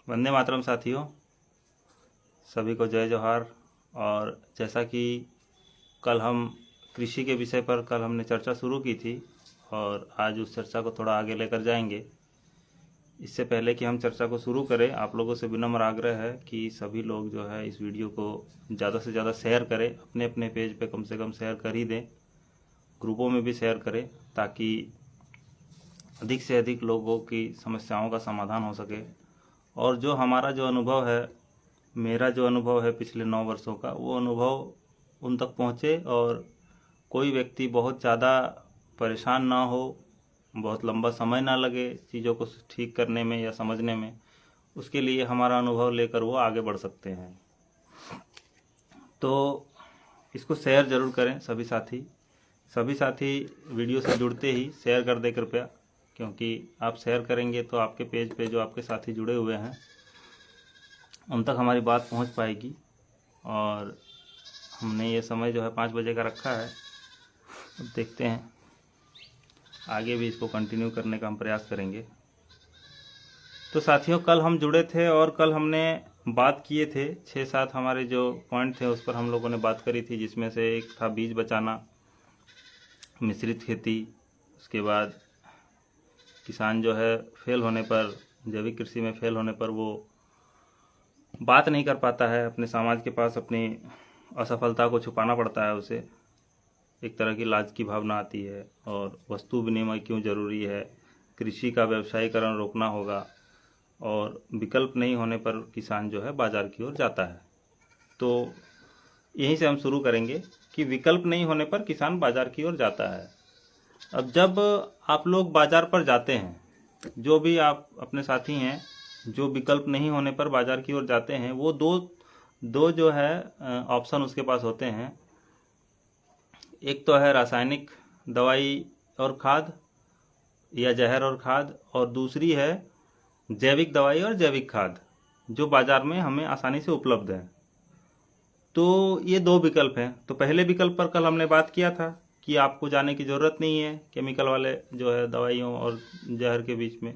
वंदे मातरम साथियों, सभी को जय जोहार। और जैसा कि कल हम कृषि के विषय पर कल हमने चर्चा शुरू की थी और आज उस चर्चा को थोड़ा आगे लेकर जाएंगे। इससे पहले कि हम चर्चा को शुरू करें, आप लोगों से विनम्र आग्रह है कि सभी लोग जो है इस वीडियो को ज़्यादा से ज़्यादा शेयर करें, अपने अपने पेज पे कम से कम शेयर कर ही दें, ग्रुपों में भी शेयर करें ताकि अधिक से अधिक लोगों की समस्याओं का समाधान हो सके। और जो हमारा जो अनुभव है, मेरा जो अनुभव है पिछले 9 वर्षों का, वो अनुभव उन तक पहुँचे और कोई व्यक्ति बहुत ज़्यादा परेशान ना हो, बहुत लंबा समय ना लगे चीज़ों को ठीक करने में या समझने में। उसके लिए हमारा अनुभव लेकर वो आगे बढ़ सकते हैं। तो इसको शेयर ज़रूर करें सभी साथी वीडियो से जुड़ते ही शेयर कर दें कृपया, क्योंकि आप शेयर करेंगे तो आपके पेज पे जो आपके साथी जुड़े हुए हैं उन तक हमारी बात पहुंच पाएगी। और हमने ये समय जो है 5 बजे का रखा है, अब देखते हैं आगे भी इसको कंटिन्यू करने का हम प्रयास करेंगे। तो साथियों, कल हम जुड़े थे और कल हमने बात किए थे 6-7 हमारे जो पॉइंट थे उस पर हम लोगों ने बात करी थी, जिसमें से एक था बीज बचाना, मिश्रित खेती, उसके बाद किसान जो है फेल होने पर, जैविक कृषि में फेल होने पर वो बात नहीं कर पाता है, अपने समाज के पास अपनी असफलता को छुपाना पड़ता है उसे। एक तरह की लाज की भावना आती है और वस्तु विनिमय क्यों ज़रूरी है, कृषि का व्यवसायीकरण रोकना होगा और विकल्प नहीं होने पर किसान जो है बाज़ार की ओर जाता है। तो यहीं से हम शुरू करेंगे कि विकल्प नहीं होने पर किसान बाज़ार की ओर जाता है। अब जब आप लोग बाज़ार पर जाते हैं, जो भी आप अपने साथी हैं जो विकल्प नहीं होने पर बाज़ार की ओर जाते हैं, वो दो जो है ऑप्शन उसके पास होते हैं। एक तो है रासायनिक दवाई और खाद या जहर और खाद, और दूसरी है जैविक दवाई और जैविक खाद, जो बाज़ार में हमें आसानी से उपलब्ध है। तो ये 2 विकल्प हैं। तो पहले विकल्प पर कल हमने बात किया था कि आपको जाने की ज़रूरत नहीं है केमिकल वाले जो है दवाइयों और जहर के बीच में।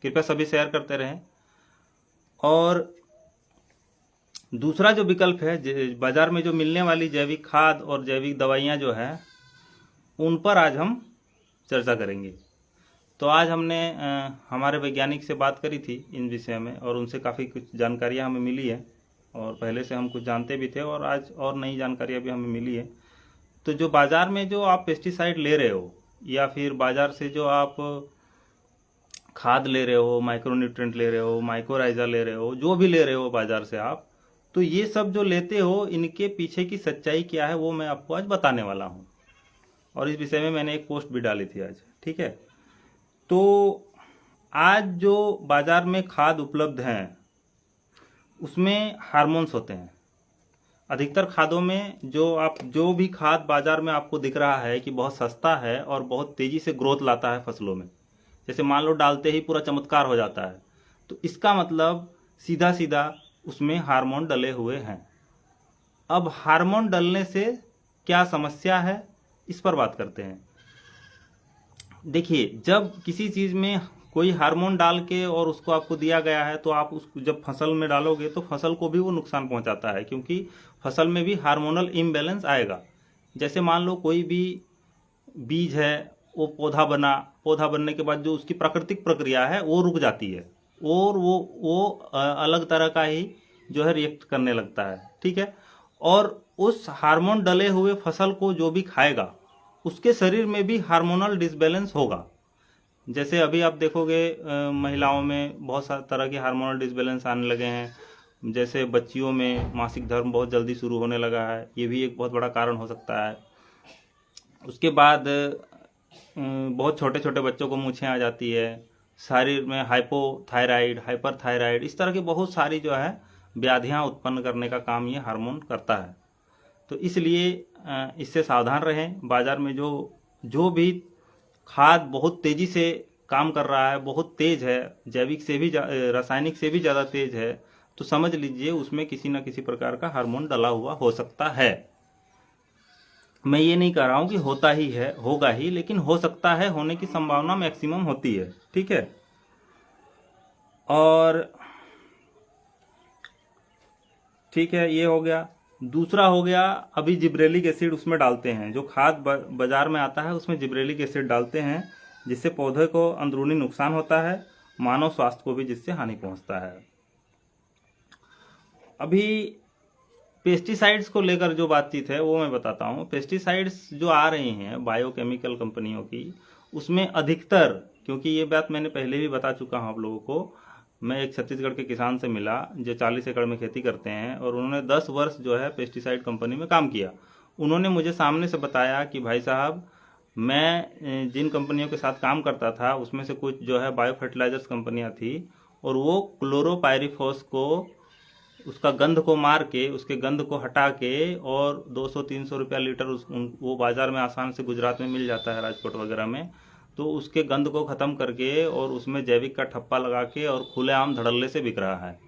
कृपया सभी शेयर करते रहें। और दूसरा जो विकल्प है, बाज़ार में जो मिलने वाली जैविक खाद और जैविक दवाइयाँ जो है, उन पर आज हम चर्चा करेंगे। तो आज हमने हमारे वैज्ञानिक से बात करी थी इन विषय में और उनसे काफ़ी कुछ जानकारियाँ हमें मिली है और पहले से हम कुछ जानते भी थे और आज और नई जानकारियाँ भी हमें मिली है। तो जो बाज़ार में जो आप पेस्टिसाइड ले रहे हो या फिर बाज़ार से जो आप खाद ले रहे हो, माइक्रोन्यूट्रेंट ले रहे हो, माइक्रोराइजा ले रहे हो, जो भी ले रहे हो बाज़ार से आप, तो ये सब जो लेते हो इनके पीछे की सच्चाई क्या है वो मैं आपको आज बताने वाला हूँ। और इस विषय में मैंने एक पोस्ट भी डाली थी आज, ठीक है। तो आज जो बाज़ार में खाद उपलब्ध हैं उसमें हार्मोन्स होते हैं। अधिकतर खादों में जो भी खाद बाज़ार में आपको दिख रहा है कि बहुत सस्ता है और बहुत तेज़ी से ग्रोथ लाता है फसलों में, जैसे मान लो डालते ही पूरा चमत्कार हो जाता है, तो इसका मतलब सीधा सीधा उसमें हार्मोन डले हुए हैं। अब हार्मोन डलने से क्या समस्या है, इस पर बात करते हैं। देखिए, जब किसी चीज़ में कोई हार्मोन डाल के और उसको आपको दिया गया है, तो आप उसको जब फसल में डालोगे तो फसल को भी वो नुकसान पहुंचाता है, क्योंकि फसल में भी हार्मोनल इम्बैलेंस आएगा। जैसे मान लो कोई भी बीज है, वो पौधा बनने के बाद जो उसकी प्राकृतिक प्रक्रिया है वो रुक जाती है और वो अलग तरह का ही जो है रिएक्ट करने लगता है, ठीक है। और उस हार्मोन डले हुए फसल को जो भी खाएगा उसके शरीर में भी हार्मोनल डिसबैलेंस होगा। जैसे अभी आप देखोगे महिलाओं में बहुत सारे तरह के हार्मोनल डिसबैलेंस आने लगे हैं। जैसे बच्चियों में मासिक धर्म बहुत जल्दी शुरू होने लगा है, ये भी एक बहुत बड़ा कारण हो सकता है। उसके बाद बहुत छोटे छोटे बच्चों को मूंछें आ जाती है, शरीर में हाइपोथायराइड, हाइपरथायराइड, इस तरह की बहुत सारी जो है व्याधियां उत्पन्न करने का काम ये हार्मोन करता है। तो इसलिए इससे सावधान रहें। बाज़ार में जो भी खाद बहुत तेज़ी से काम कर रहा है, बहुत तेज़ है, जैविक से भी रासायनिक से भी ज़्यादा तेज़ है, तो समझ लीजिए उसमें किसी न किसी प्रकार का हार्मोन डला हुआ हो सकता है। मैं ये नहीं कह रहा हूँ कि होता ही है, होगा ही, लेकिन हो सकता है, होने की संभावना मैक्सिमम होती है, ठीक है। और ठीक है, ये हो गया। दूसरा हो गया, अभी जिब्रेलिक एसिड उसमें डालते हैं, जो खाद बाजार में आता है उसमें जिब्रेलिक एसिड डालते हैं, जिससे पौधे को अंदरूनी नुकसान होता है, मानव स्वास्थ्य को भी जिससे हानि पहुंचता है। अभी पेस्टिसाइड्स को लेकर जो बातचीत है वो मैं बताता हूँ। पेस्टिसाइड्स जो आ रही हैं बायोकेमिकल कंपनियों की, उसमें अधिकतर, क्योंकि ये बात मैंने पहले भी बता चुका हूँ आप लोगों को, मैं एक छत्तीसगढ़ के किसान से मिला जो 40 एकड़ में खेती करते हैं, और उन्होंने 10 वर्ष जो है पेस्टिसाइड कंपनी में काम किया। उन्होंने मुझे सामने से बताया कि भाई साहब, मैं जिन कंपनियों के साथ काम करता था उसमें से कुछ जो है बायो फर्टिलाइजर्स कंपनियां थी, और वो क्लोरोपायरिफॉस को, उसका गंध को मार के, उसके गंध को हटा के, और 200-300 रुपया लीटर वो बाजार में आसान से गुजरात में मिल जाता है, राजकोट वगैरह में, तो उसके गंध को ख़त्म करके और उसमें जैविक का ठप्पा लगा के और खुलेआम धड़ल्ले से बिक रहा है।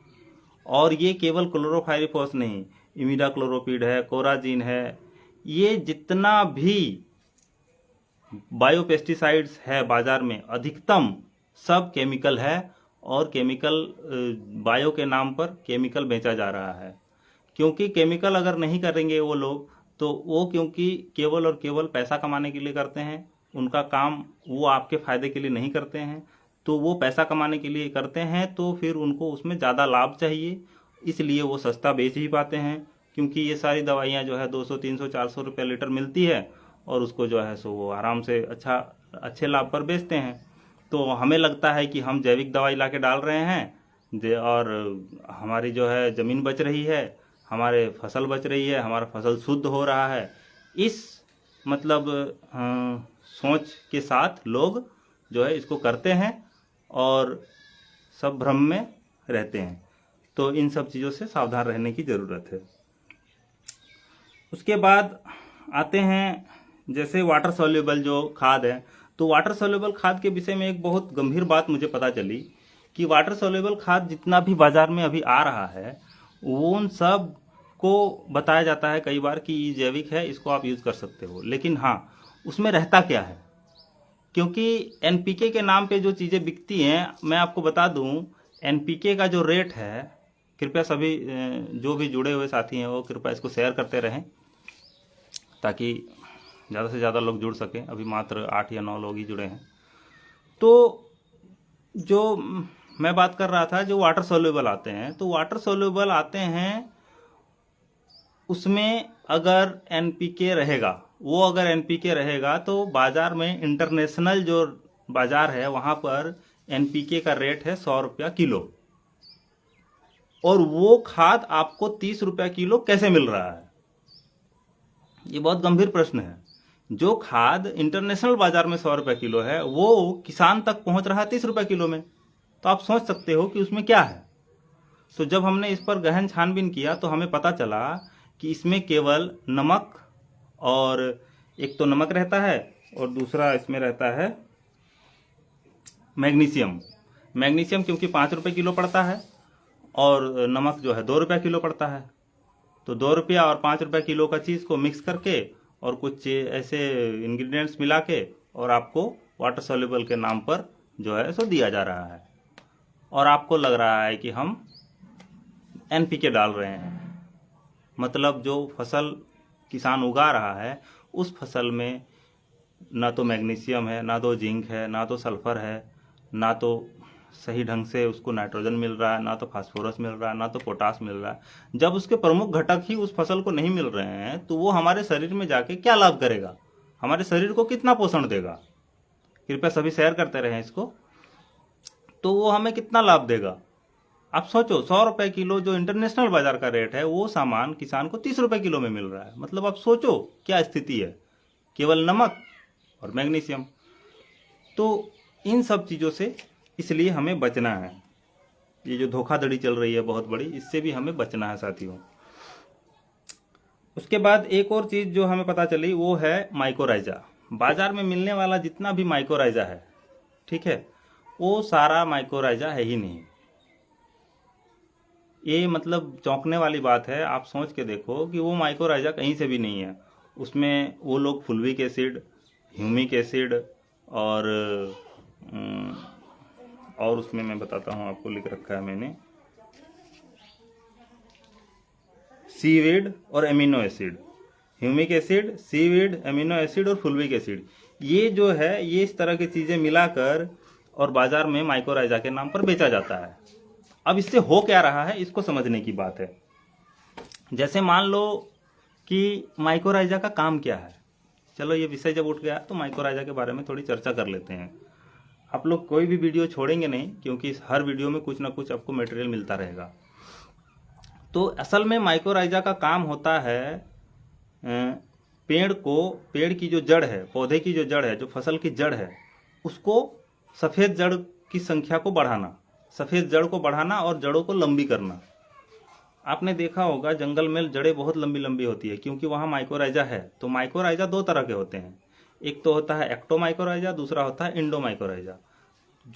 और ये केवल क्लोरोफायरिफॉस नहीं, इमिडाक्लोरोपिड है, कोराजीन है, ये जितना भी बायोपेस्टिसाइड्स है बाजार में अधिकतम सब केमिकल है, और केमिकल बायो के नाम पर केमिकल बेचा जा रहा है। क्योंकि केमिकल अगर नहीं करेंगे वो लोग, तो वो क्योंकि केवल और केवल पैसा कमाने के लिए करते हैं, उनका काम वो आपके फ़ायदे के लिए नहीं करते हैं, तो वो पैसा कमाने के लिए करते हैं, तो फिर उनको उसमें ज़्यादा लाभ चाहिए, इसलिए वो सस्ता बेच ही पाते हैं। क्योंकि ये सारी दवाइयाँ जो है 200, 300, 400 रुपये लीटर मिलती है, और उसको जो है सो वो आराम से अच्छे लाभ पर बेचते हैं। तो हमें लगता है कि हम जैविक दवाई ला के डाल रहे हैं, और हमारी जो है ज़मीन बच रही है, हमारे फसल बच रही है, हमारा फसल शुद्ध हो रहा है, इस मतलब सोच के साथ लोग जो है इसको करते हैं और सब भ्रम में रहते हैं। तो इन सब चीज़ों से सावधान रहने की ज़रूरत है। उसके बाद आते हैं जैसे वाटर सॉल्युबल जो खाद है, तो वाटर सॉल्युबल खाद के विषय में एक बहुत गंभीर बात मुझे पता चली कि वाटर सॉल्युबल खाद जितना भी बाजार में अभी आ रहा है, उन सब को बताया जाता है कई बार कि ये जैविक है, इसको आप यूज़ कर सकते हो। लेकिन हाँ, उसमें रहता क्या है? क्योंकि एनपीके के नाम पे जो चीज़ें बिकती हैं, मैं आपको बता दूं, एनपीके का जो रेट है, कृपया सभी जो भी जुड़े हुए साथी हैं वो कृपया इसको शेयर करते रहें, ताकि ज़्यादा से ज़्यादा लोग जुड़ सकें। अभी मात्र 8 या 9 लोग ही जुड़े हैं। तो जो मैं बात कर रहा था, जो वाटर सोल्यूबल आते हैं, तो वाटर सोल्यूबल आते हैं, उसमें अगर एनपीके रहेगा, वो अगर एनपीके रहेगा तो बाजार में इंटरनेशनल जो बाजार है वहाँ पर एनपीके का रेट है 100 रुपया किलो, और वो खाद आपको 30 रुपया किलो कैसे मिल रहा है? ये बहुत गंभीर प्रश्न है। जो खाद इंटरनेशनल बाजार में 100 रुपये किलो है, वो किसान तक पहुंच रहा है 30 रुपये किलो में। तो आप सोच सकते हो कि उसमें क्या है। तो जब हमने इस पर गहन छानबीन किया तो हमें पता चला कि इसमें केवल नमक, और एक तो नमक रहता है और दूसरा इसमें रहता है मैग्नीशियम। मैग्नीशियम क्योंकि 5 रुपये किलो पड़ता है, और नमक जो है 2 रुपये किलो पड़ता है। तो 2 रुपया और 5 रुपये किलो का चीज़ को मिक्स करके और कुछ ऐसे इंग्रेडिएंट्स मिला के और आपको वाटर सॉल्युबल के नाम पर जो है सो दिया जा रहा है, और आपको लग रहा है कि हम एनपीके डाल रहे हैं। मतलब जो फसल किसान उगा रहा है उस फसल में ना तो मैग्नीशियम है, ना तो जिंक है, ना तो सल्फर है, ना तो सही ढंग से उसको नाइट्रोजन मिल रहा है, ना तो फास्फोरस मिल रहा है, ना तो पोटास मिल रहा है। जब उसके प्रमुख घटक ही उस फसल को नहीं मिल रहे हैं, तो वो हमारे शरीर में जाके क्या लाभ करेगा? हमारे शरीर को कितना पोषण देगा? कृपया सभी शेयर करते रहें इसको। तो वो हमें कितना लाभ देगा? आप सोचो, 100 रुपये किलो जो इंटरनेशनल बाजार का रेट है, वो सामान किसान को 30 रुपये किलो में मिल रहा है। मतलब आप सोचो क्या स्थिति है, केवल नमक और मैग्नीशियम। तो इन सब चीज़ों से इसलिए हमें बचना है। ये जो धोखाधड़ी चल रही है बहुत बड़ी, इससे भी हमें बचना है साथियों। उसके बाद एक और चीज़ जो हमें पता चली वो है माइकोराइजा। बाजार में मिलने वाला जितना भी माइकोराइजा है, ठीक है, वो सारा माइकोराइजा है ही नहीं। ये मतलब चौंकने वाली बात है। आप सोच के देखो कि वो माइकोराइजा कहीं से भी नहीं है। उसमें वो लोग फुल्विक एसिड, ह्यूमिक एसिड और उसमें मैं बताता हूँ आपको, लिख रखा है मैंने, सीवीड और amino acid, humic acid, seaweed, amino acid और फुल्विक एसिड, ये जो है ये इस तरह की चीज़ें मिलाकर और बाजार में माइकोराइजा के नाम पर बेचा जाता है। अब इससे हो क्या रहा है इसको समझने की बात है। जैसे मान लो कि माइकोराइजा का काम क्या है, चलो ये विषय जब उठ गया तो माइकोराइजा के बारे में थोड़ी चर्चा कर लेते हैं। आप लोग कोई भी वीडियो छोड़ेंगे नहीं, क्योंकि हर वीडियो में कुछ ना कुछ आपको मटेरियल मिलता रहेगा। तो असल में माइकोराइजा का काम होता है पेड़ की जो जड़ है, पौधे की जो जड़ है, जो फसल की जड़ है, उसको सफ़ेद जड़ की संख्या को बढ़ाना, सफ़ेद जड़ को बढ़ाना और जड़ों को लंबी करना। आपने देखा होगा जंगल में जड़ें बहुत लंबी लंबी होती है, क्योंकि वहाँ माइकोराइजा है। तो माइकोराइजा दो तरह के होते हैं, एक तो होता है एक्टोमाइकोराइजा, दूसरा होता है इंडोमाइकोराइजा।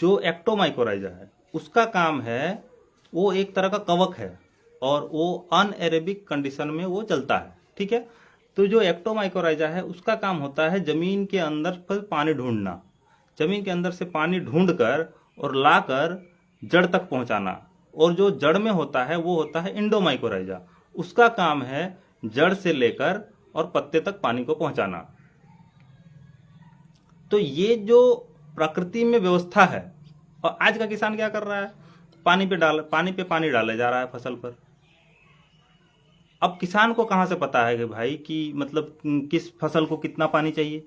जो एक्टोमाइकोराइजा है उसका काम है, वो एक तरह का कवक है और वो अनएरेबिक कंडीशन में वो चलता है, ठीक है। तो जो एक्टोमाइकोराइजा है उसका काम होता है ज़मीन के अंदर पर पानी ढूंढना, ज़मीन के अंदर से पानी ढूंढकर और लाकर जड़ तक पहुंचाना। और जो जड़ में होता है वो होता है इंडोमाइकोराइजा, उसका काम है जड़ से लेकर और पत्ते तक पानी को पहुंचाना। तो ये जो प्रकृति में व्यवस्था है, और आज का किसान क्या कर रहा है, पानी पे पानी डाले जा रहा है फसल पर। अब किसान को कहाँ से पता है कि भाई कि मतलब किस फसल को कितना पानी चाहिए?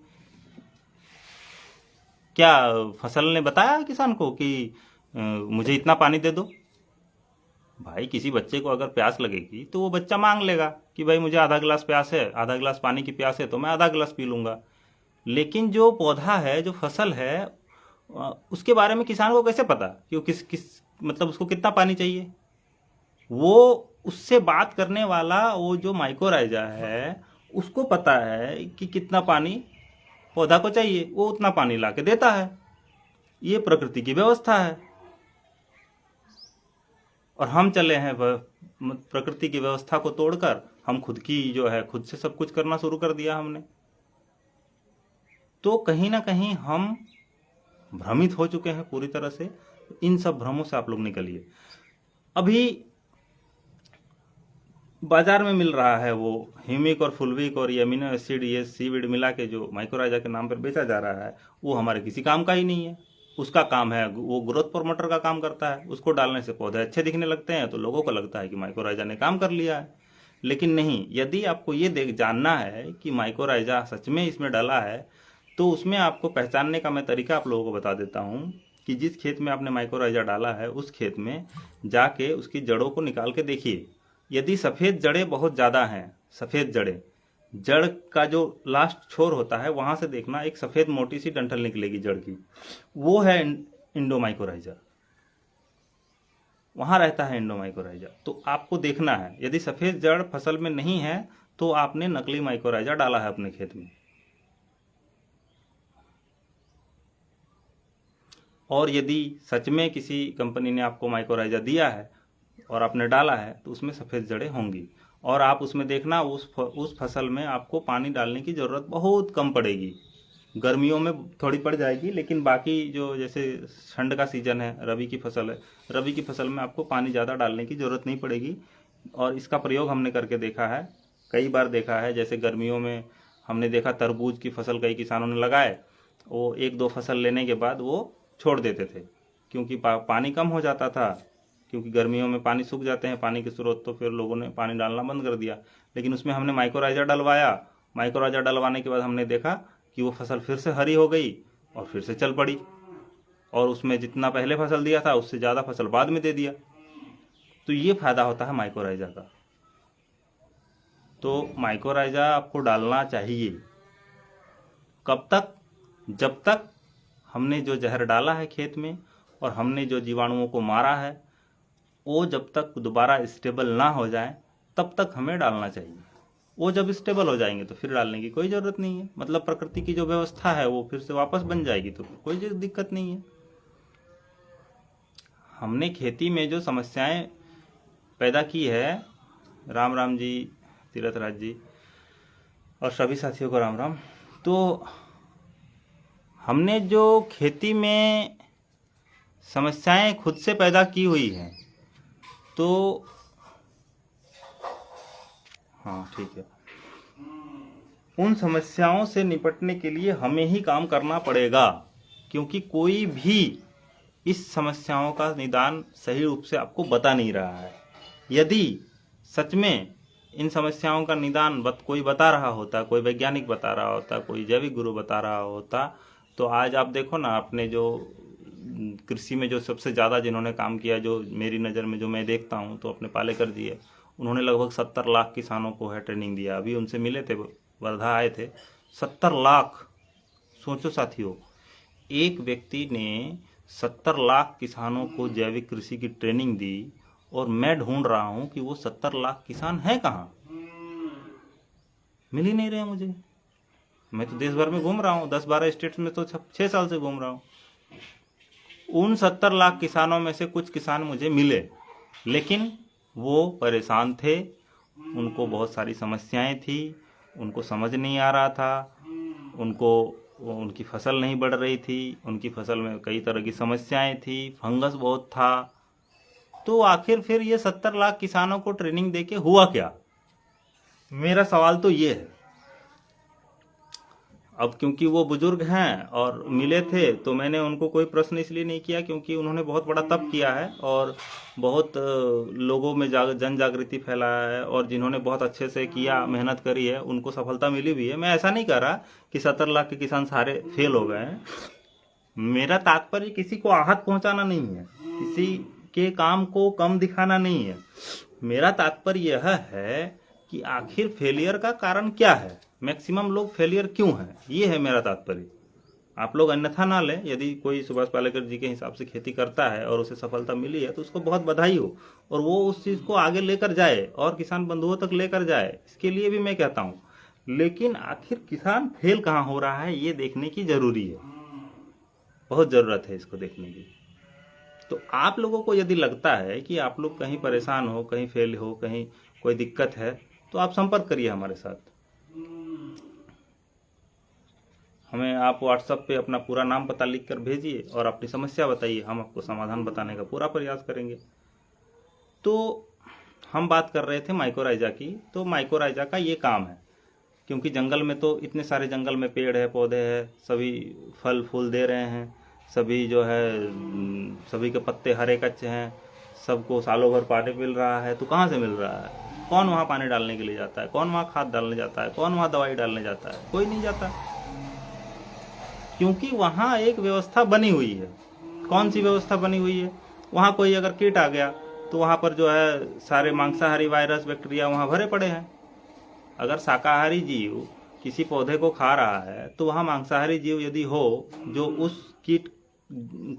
क्या फसल ने बताया किसान को कि मुझे इतना पानी दे दो? भाई किसी बच्चे को अगर प्यास लगेगी तो वो बच्चा मांग लेगा कि भाई मुझे आधा गिलास प्यास है, आधा गिलास पानी की प्यास है, तो मैं आधा गिलास पी लूँगा। लेकिन जो पौधा है, जो फसल है, उसके बारे में किसान को कैसे पता कि वो किस मतलब उसको कितना पानी चाहिए? वो उससे बात करने वाला वो जो माइकोराइजा है उसको पता है कि कितना पानी पौधा को चाहिए, वो उतना पानी ला के देता है। ये प्रकृति की व्यवस्था है। और हम चले हैं प्रकृति की व्यवस्था को तोड़कर, हम खुद की जो है खुद से सब कुछ करना शुरू कर दिया हमने। तो कहीं ना कहीं हम भ्रमित हो चुके हैं पूरी तरह से। इन सब भ्रमों से आप लोग निकलिए। अभी बाजार में मिल रहा है वो ह्यूमिक और फुल्विक और ये अमीनो एसिड, ये सीविड मिला के जो माइकोराइजा के नाम पर बेचा जा रहा है, वो हमारे किसी काम का ही नहीं है। उसका काम है, वो ग्रोथ प्रमोटर का काम करता है। उसको डालने से पौधे अच्छे दिखने लगते हैं, तो लोगों को लगता है कि माइकोराइजा ने काम कर लिया है। लेकिन नहीं, यदि आपको ये जानना है कि माइकोराइजा सच में इसमें डाला है, तो उसमें आपको पहचानने का मैं तरीका आप लोगों को बता देता हूँ कि जिस खेत में आपने माइकोराइजा डाला है उस खेत में जाके उसकी जड़ों को निकाल के देखिए। यदि सफ़ेद जड़ें बहुत ज़्यादा हैं, सफ़ेद जड़ें, जड़ का जो लास्ट छोर होता है वहाँ से देखना, एक सफ़ेद मोटी सी डंठल निकलेगी जड़ की, वो है इंडोमाइकोराइजा, वहाँ रहता है इंडोमाइकोराइजा। तो आपको देखना है, यदि सफ़ेद जड़ फसल में नहीं है तो आपने नकली माइकोराइजा डाला है अपने खेत में। और यदि सच में किसी कंपनी ने आपको माइकोराइजा दिया है और आपने डाला है तो उसमें सफ़ेद जड़ें होंगी। और आप उसमें देखना, उस फसल में आपको पानी डालने की ज़रूरत बहुत कम पड़ेगी। गर्मियों में थोड़ी पड़ जाएगी, लेकिन बाकी जो जैसे ठंड का सीज़न है, रबी की फसल है, रबी की फसल में आपको पानी ज़्यादा डालने की ज़रूरत नहीं पड़ेगी। और इसका प्रयोग हमने करके देखा है, कई बार देखा है। जैसे गर्मियों में हमने देखा तरबूज की फसल कई किसानों ने लगाए, वो एक दो फसल लेने के बाद वो छोड़ देते थे, क्योंकि पानी कम हो जाता था, क्योंकि गर्मियों में पानी सूख जाते हैं, पानी के स्रोत, तो फिर लोगों ने पानी डालना बंद कर दिया। लेकिन उसमें हमने माइकोराइजा डलवाया, माइकोराइजा डलवाने के बाद हमने देखा कि वो फसल फिर से हरी हो गई और फिर से चल पड़ी, और उसमें जितना पहले फसल दिया था उससे ज़्यादा फसल बाद में दे दिया। तो ये फायदा होता है माइकोराइजा का। तो माइकोराइजा आपको डालना चाहिए। कब तक? जब तक हमने जो जहर डाला है खेत में और हमने जो जीवाणुओं को मारा है, वो जब तक दोबारा स्टेबल ना हो जाए तब तक हमें डालना चाहिए। वो जब स्टेबल हो जाएंगे तो फिर डालने की कोई ज़रूरत नहीं है। मतलब प्रकृति की जो व्यवस्था है वो फिर से वापस बन जाएगी, तो कोई दिक्कत नहीं है। हमने खेती में जो समस्याएं पैदा की है, राम राम जी, तीरथराज जी और सभी साथियों को राम राम। तो हमने जो खेती में समस्याएं खुद से पैदा की हुई हैं, तो हाँ ठीक है। उन समस्याओं से निपटने के लिए हमें ही काम करना पड़ेगा, क्योंकि कोई भी इस समस्याओं का निदान सही रूप से आपको बता नहीं रहा है। यदि सच में इन समस्याओं का निदान कोई बता रहा होता, कोई वैज्ञानिक बता रहा होता, कोई जैविक गुरु बता रहा होता, तो आज आप देखो ना, अपने जो कृषि में जो सबसे ज़्यादा जिन्होंने काम किया, जो मेरी नज़र में जो मैं देखता हूँ, तो अपने पालेकर जी है। उन्होंने लगभग 70 लाख किसानों को है ट्रेनिंग दिया। अभी उनसे मिले थे, वर्धा आए थे। 70 लाख, सोचो साथियों, एक व्यक्ति ने 70 लाख किसानों को जैविक कृषि की ट्रेनिंग दी, और मैं ढूंढ रहा हूं कि वो 70 लाख किसान हैं कहाँ, मिल ही नहीं रहे मुझे। मैं तो देश भर में घूम रहा हूँ, 10-12 स्टेट्स में तो 6 साल से घूम रहा हूँ। उन 70 लाख किसानों में से कुछ किसान मुझे मिले, लेकिन वो परेशान थे, उनको बहुत सारी समस्याएं थी, उनको समझ नहीं आ रहा था, उनकी फसल नहीं बढ़ रही थी, उनकी फसल में कई तरह की समस्याएं थी, फंगस बहुत था। तो आखिर फिर ये 70 लाख किसानों को ट्रेनिंग देके हुआ क्या? मेरा सवाल तो ये है। अब क्योंकि वो बुजुर्ग हैं और मिले थे, तो मैंने उनको कोई प्रश्न इसलिए नहीं किया क्योंकि उन्होंने बहुत बड़ा तप किया है और बहुत लोगों में जन जागृति फैलाया है, और जिन्होंने बहुत अच्छे से किया, मेहनत करी है, उनको सफलता मिली भी है। मैं ऐसा नहीं कह रहा कि 70 लाख के किसान सारे फेल हो गए हैं। मेरा तात्पर्य किसी को आहत पहुंचाना नहीं है, किसी के काम को कम दिखाना नहीं है। मेरा तात्पर्य यह है कि आखिर फेलियर का कारण क्या है, मैक्सिमम लोग फेलियर क्यों हैं, ये है मेरा तात्पर्य। आप लोग अन्यथा ना लें। यदि कोई सुभाष पालेकर जी के हिसाब से खेती करता है और उसे सफलता मिली है, तो उसको बहुत बधाई हो, और वो उस चीज़ को आगे लेकर जाए और किसान बंधुओं तक लेकर जाए, इसके लिए भी मैं कहता हूँ। लेकिन आखिर किसान फेल कहाँ हो रहा है, ये देखने की जरूरी है, बहुत ज़रूरत है इसको देखने की। तो आप लोगों को यदि लगता है कि आप लोग कहीं परेशान हो, कहीं फेल हो, कहीं कोई दिक्कत है, तो आप संपर्क करिए हमारे साथ। हमें आप व्हाट्सएप पे अपना पूरा नाम पता लिख कर भेजिए और अपनी समस्या बताइए, हम आपको समाधान बताने का पूरा प्रयास करेंगे। तो हम बात कर रहे थे माइकोराइजा की। तो माइकोराइजा का ये काम है, क्योंकि जंगल में तो इतने सारे जंगल में पेड़ है, पौधे हैं, सभी फल फूल दे रहे हैं, सभी जो है सभी के पत्ते हरे कच्चे हैं, सबको सालों भर पानी मिल रहा है। तो कहाँ से मिल रहा है? कौन वहाँ पानी डालने के लिए जाता है? कौन वहाँ खाद डालने जाता है? कौन वहाँ दवाई डालने जाता है? कोई नहीं जाता, क्योंकि वहाँ एक व्यवस्था बनी हुई है। कौन सी व्यवस्था बनी हुई है? वहाँ कोई अगर कीट आ गया तो वहाँ पर जो है सारे मांसाहारी वायरस बैक्टीरिया वहाँ भरे पड़े हैं। अगर शाकाहारी जीव किसी पौधे को खा रहा है, तो वहाँ मांसाहारी जीव यदि हो जो उस कीट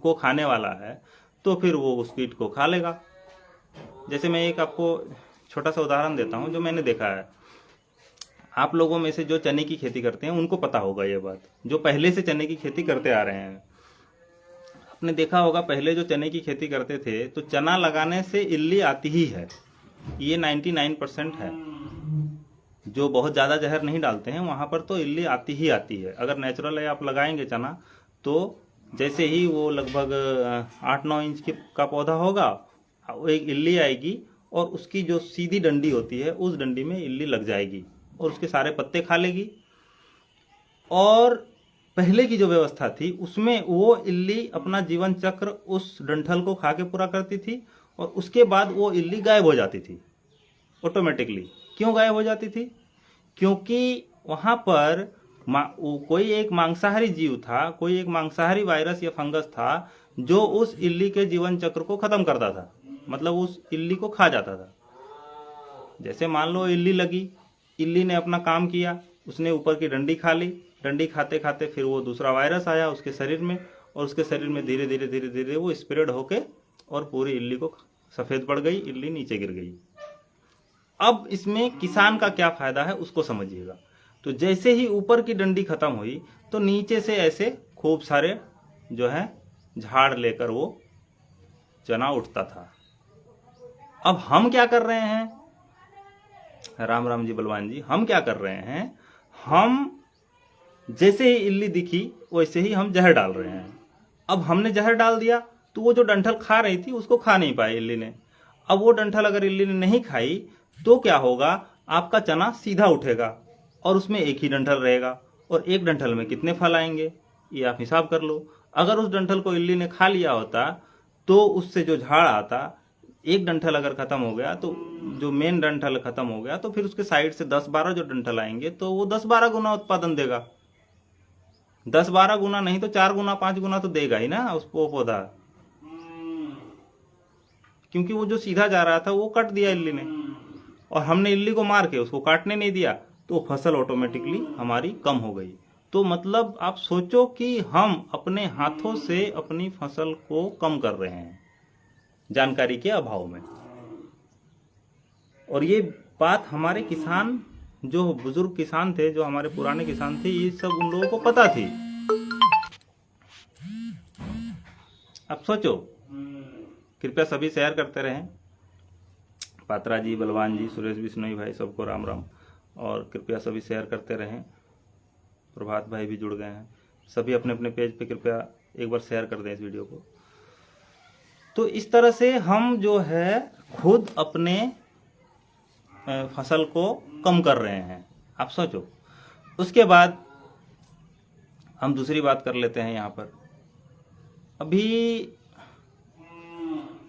को खाने वाला है, तो फिर वो उस कीट को खा लेगा। जैसे मैं एक आपको छोटा सा उदाहरण देता हूँ जो मैंने देखा है। आप लोगों में से जो चने की खेती करते हैं उनको पता होगा ये बात, जो पहले से चने की खेती करते आ रहे हैं। आपने देखा होगा पहले जो चने की खेती करते थे, तो चना लगाने से इल्ली आती ही है, ये 99% है। जो बहुत ज़्यादा जहर नहीं डालते हैं वहाँ पर तो इल्ली आती ही आती है। अगर नेचुरल है आप लगाएंगे चना, तो जैसे ही वो लगभग 8-9 इंच का पौधा होगा, एक इल्ली आएगी और उसकी जो सीधी डंडी होती है उस डंडी में इल्ली लग जाएगी और उसके सारे पत्ते खा लेगी। और पहले की जो व्यवस्था थी उसमें वो इल्ली अपना जीवन चक्र उस डंठल को खा के पूरा करती थी, और उसके बाद वो इल्ली गायब हो जाती थी ऑटोमेटिकली। क्यों गायब हो जाती थी? क्योंकि वहाँ पर कोई एक मांसाहारी जीव था, कोई एक मांसाहारी वायरस या फंगस था जो उस इल्ली के जीवन चक्र को खत्म करता था, मतलब उस इल्ली को खा जाता था। जैसे मान लो इल्ली लगी, इल्ली ने अपना काम किया, उसने ऊपर की डंडी खा ली, डंडी खाते खाते फिर वो दूसरा वायरस आया उसके शरीर में, और उसके शरीर में धीरे धीरे धीरे धीरे वो स्प्रेड होके और पूरी इल्ली को सफ़ेद पड़ गई, इल्ली नीचे गिर गई। अब इसमें किसान का क्या फायदा है उसको समझिएगा। तो जैसे ही ऊपर की डंडी खत्म हुई, तो नीचे से ऐसे खूब सारे जो है झाड़ लेकर वो चना उठता था। अब हम क्या कर रहे हैं, राम राम जी बलवान जी, हम क्या कर रहे हैं, हम जैसे ही इल्ली दिखी वैसे ही हम जहर डाल रहे हैं। अब हमने जहर डाल दिया तो वो जो डंठल खा रही थी उसको खा नहीं पाई इल्ली ने। अब वो डंठल अगर इल्ली ने नहीं खाई तो क्या होगा, आपका चना सीधा उठेगा और उसमें एक ही डंठल रहेगा, और एक डंठल में कितने फल आएंगे ये आप हिसाब कर लो। अगर उस डंठल को इल्ली ने खा लिया होता तो उससे जो झाड़ आता, एक डंठल अगर खत्म हो गया तो जो मेन डंठल खत्म हो गया तो फिर उसके साइड से 10-12 जो डंठल आएंगे तो वो 10-12 गुना उत्पादन देगा। 10-12 गुना नहीं तो 4 गुना 5 गुना तो देगा ही ना उस पौधा, क्योंकि वो जो सीधा जा रहा था वो काट दिया इल्ली ने, और हमने इल्ली को मार के उसको काटने नहीं दिया तो फसल ऑटोमेटिकली हमारी कम हो गई। तो मतलब आप सोचो कि हम अपने हाथों से अपनी फसल को कम कर रहे हैं जानकारी के अभाव में। और ये बात हमारे किसान, जो बुजुर्ग किसान थे, जो हमारे पुराने किसान थे, ये सब उन लोगों को पता थी। अब सोचो, कृपया सभी शेयर करते रहें। पात्रा जी, बलवान जी, सुरेश बिश्नोई भाई, सबको राम राम। और कृपया सभी शेयर करते रहें। प्रभात भाई भी जुड़ गए हैं। सभी अपने अपने पेज पे कृपया एक बार शेयर कर दें इस वीडियो को। तो इस तरह से हम जो है खुद अपने फसल को कम कर रहे हैं। आप सोचो। उसके बाद हम दूसरी बात कर लेते हैं यहाँ पर। अभी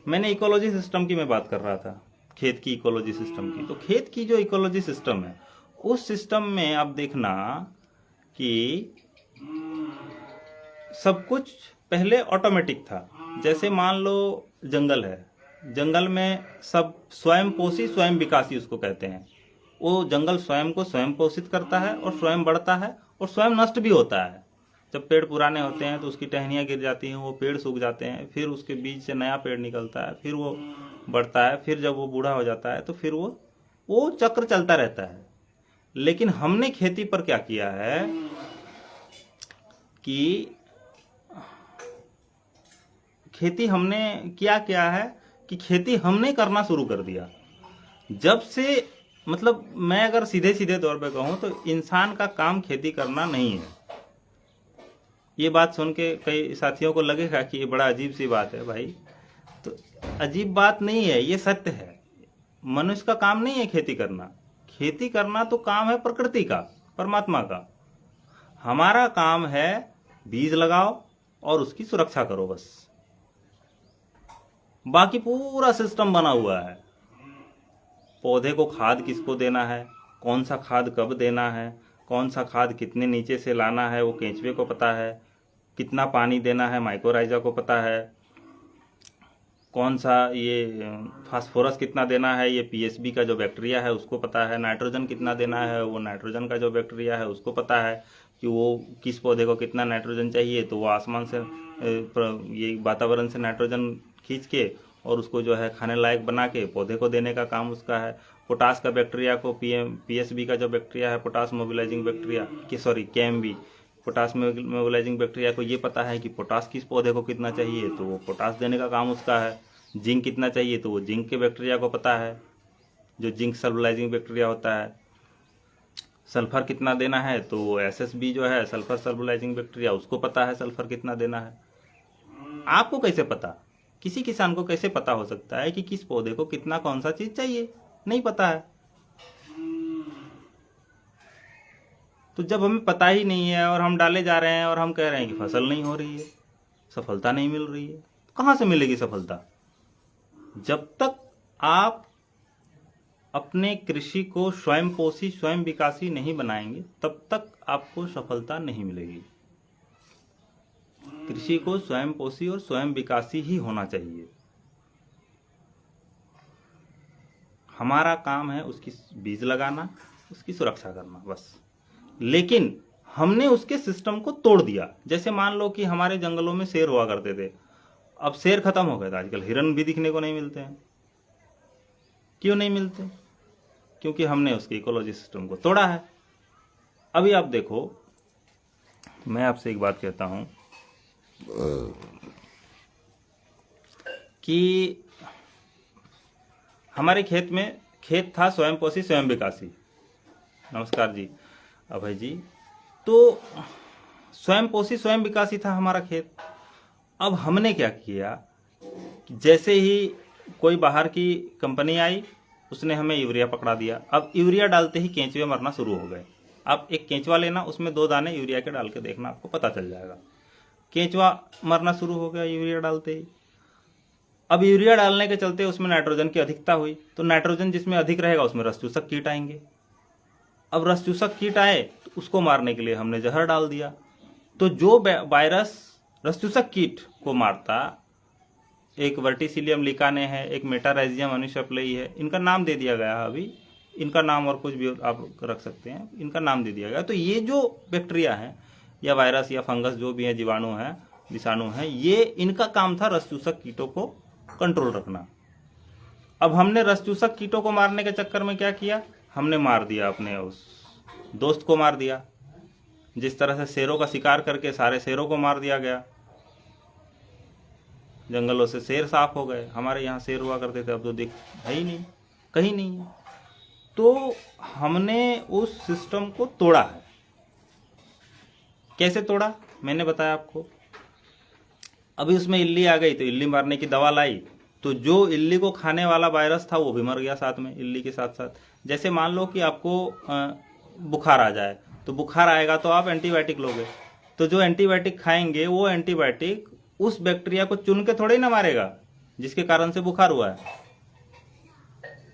मैंने इकोलॉजी सिस्टम की मैं बात कर रहा था, खेत की इकोलॉजी सिस्टम की। तो खेत की जो इकोलॉजी सिस्टम है, उस सिस्टम में आप देखना कि सब कुछ पहले ऑटोमेटिक था। जैसे मान लो जंगल है, जंगल में सब स्वयं पोषी स्वयं विकासी उसको कहते हैं। वो जंगल स्वयं को स्वयं पोषित करता है और स्वयं बढ़ता है और स्वयं नष्ट भी होता है। जब पेड़ पुराने होते हैं तो उसकी टहनियाँ गिर जाती हैं, वो पेड़ सूख जाते हैं, फिर उसके बीज से नया पेड़ निकलता है, फिर वो बढ़ता है, फिर जब वो बूढ़ा हो जाता है तो फिर वो चक्र चलता रहता है। लेकिन हमने खेती पर क्या किया है कि खेती हमने क्या है कि खेती हमने करना शुरू कर दिया। जब से मतलब मैं अगर सीधे सीधे तौर पे कहूँ तो इंसान का काम खेती करना नहीं है। ये बात सुन के कई साथियों को लगेगा कि ये बड़ा अजीब सी बात है। भाई, तो अजीब बात नहीं है, ये सत्य है। मनुष्य का काम नहीं है खेती करना। खेती करना तो काम है प्रकृति का, परमात्मा का। हमारा काम है बीज लगाओ और उसकी सुरक्षा करो, बस। बाकी पूरा सिस्टम बना हुआ है। पौधे को खाद किसको देना है, कौन सा खाद कब देना है, कौन सा खाद कितने नीचे से लाना है वो केंचुए को पता है, कितना पानी देना है माइकोराइजा को पता है, कौन सा ये फास्फोरस कितना देना है ये पीएसबी का जो बैक्टीरिया है उसको पता है, नाइट्रोजन कितना देना है वो नाइट्रोजन का जो बैक्टीरिया है उसको पता है कि वो किस पौधे को कितना नाइट्रोजन चाहिए, तो वो आसमान से ये वातावरण से नाइट्रोजन खींच के और उसको जो है खाने लायक बना के पौधे को देने का काम उसका है। पोटास का बैक्टीरिया को पीएसबी का जो बैक्टीरिया है, potash mobilising bacteria KMB, potash mobilising bacteria को ये पता है कि पोटास किस पौधे को कितना चाहिए, तो वो पोटास देने का काम उसका है। जिंक कितना चाहिए तो वो जिंक के बैक्टीरिया को पता है, जो जिंक सल्फलाइजिंग बैक्टीरिया होता है। सल्फर कितना देना है तो वो एसएसबी जो है सल्फर सल्फलाइजिंग बैक्टीरिया, उसको पता है सल्फर कितना देना है। आपको कैसे पता? किसी किसान को कैसे पता हो सकता है कि किस पौधे को कितना कौन सा चीज चाहिए? नहीं पता है। तो जब हमें पता ही नहीं है और हम डाले जा रहे हैं और हम कह रहे हैं कि फसल नहीं हो रही है, सफलता नहीं मिल रही है, कहाँ से मिलेगी सफलता? जब तक आप अपने कृषि को स्वयं पोषी स्वयं विकासी नहीं बनाएंगे तब तक आपको सफलता नहीं मिलेगी। कृषि को स्वयं पोषी और स्वयं विकासी ही होना चाहिए। हमारा काम है उसकी बीज लगाना, उसकी सुरक्षा करना, बस। लेकिन हमने उसके सिस्टम को तोड़ दिया। जैसे मान लो कि हमारे जंगलों में शेर हुआ करते थे, अब शेर खत्म हो गए, आजकल हिरन भी दिखने को नहीं मिलते हैं। क्यों नहीं मिलते? क्योंकि हमने उसके इकोलॉजी सिस्टम को तोड़ा है। अभी आप देखो, मैं आपसे एक बात कहता हूं कि हमारे खेत था स्वयं पोषी स्वयं विकासी। नमस्कार जी अभय जी। तो स्वयं पोषी स्वयं विकासी था हमारा खेत। अब हमने क्या किया, जैसे ही कोई बाहर की कंपनी आई उसने हमें यूरिया पकड़ा दिया। अब यूरिया डालते ही केंचुए मरना शुरू हो गए। अब एक केंचुआ लेना, उसमें 2 दाने यूरिया के डाल के देखना, आपको पता चल जाएगा। केंचुआ मरना शुरू हो गया यूरिया डालते ही। अब यूरिया डालने के चलते उसमें नाइट्रोजन की अधिकता हुई, तो नाइट्रोजन जिसमें अधिक रहेगा उसमें रस चूसक कीट आएंगे। अब रस चूसक कीट आए तो उसको मारने के लिए हमने जहर डाल दिया। तो जो वायरस रस चूसक कीट को मारता, एक वर्टिसिलियम लिकाने है, एक मेटाराइजियम अनिशप्लेई है, इनका नाम दे दिया गया है अभी, इनका नाम और कुछ भी आप रख सकते हैं, इनका नाम दे दिया गया। तो ये जो बैक्टीरिया है या वायरस या फंगस जो भी है, जीवाणु है, विषाणु है, ये इनका काम था रस चूसक कीटों को कंट्रोल रखना। अब हमने रस चूसक कीटों को मारने के चक्कर में क्या किया, हमने मार दिया अपने उस दोस्त को मार दिया। जिस तरह से शेरों का शिकार करके सारे शेरों को मार दिया गया, जंगलों से शेर साफ हो गए। हमारे यहाँ शेर हुआ करते थे, अब तो दिख है ही नहीं, कहीं नहीं है। तो हमने उस सिस्टम को तोड़ा है। कैसे तोड़ा, मैंने बताया आपको। अभी उसमें इल्ली आ गई तो इल्ली मारने की दवा लाई, तो जो इल्ली को खाने वाला वायरस था वो भी मर गया साथ में, इल्ली के साथ साथ। जैसे मान लो कि आपको बुखार आ जाए, तो बुखार आएगा तो आप एंटीबायोटिक लोगे, तो जो एंटीबायोटिक खाएंगे वो एंटीबायोटिक उस बैक्टीरिया को चुन के थोड़े ही ना मारेगा जिसके कारण से बुखार हुआ है,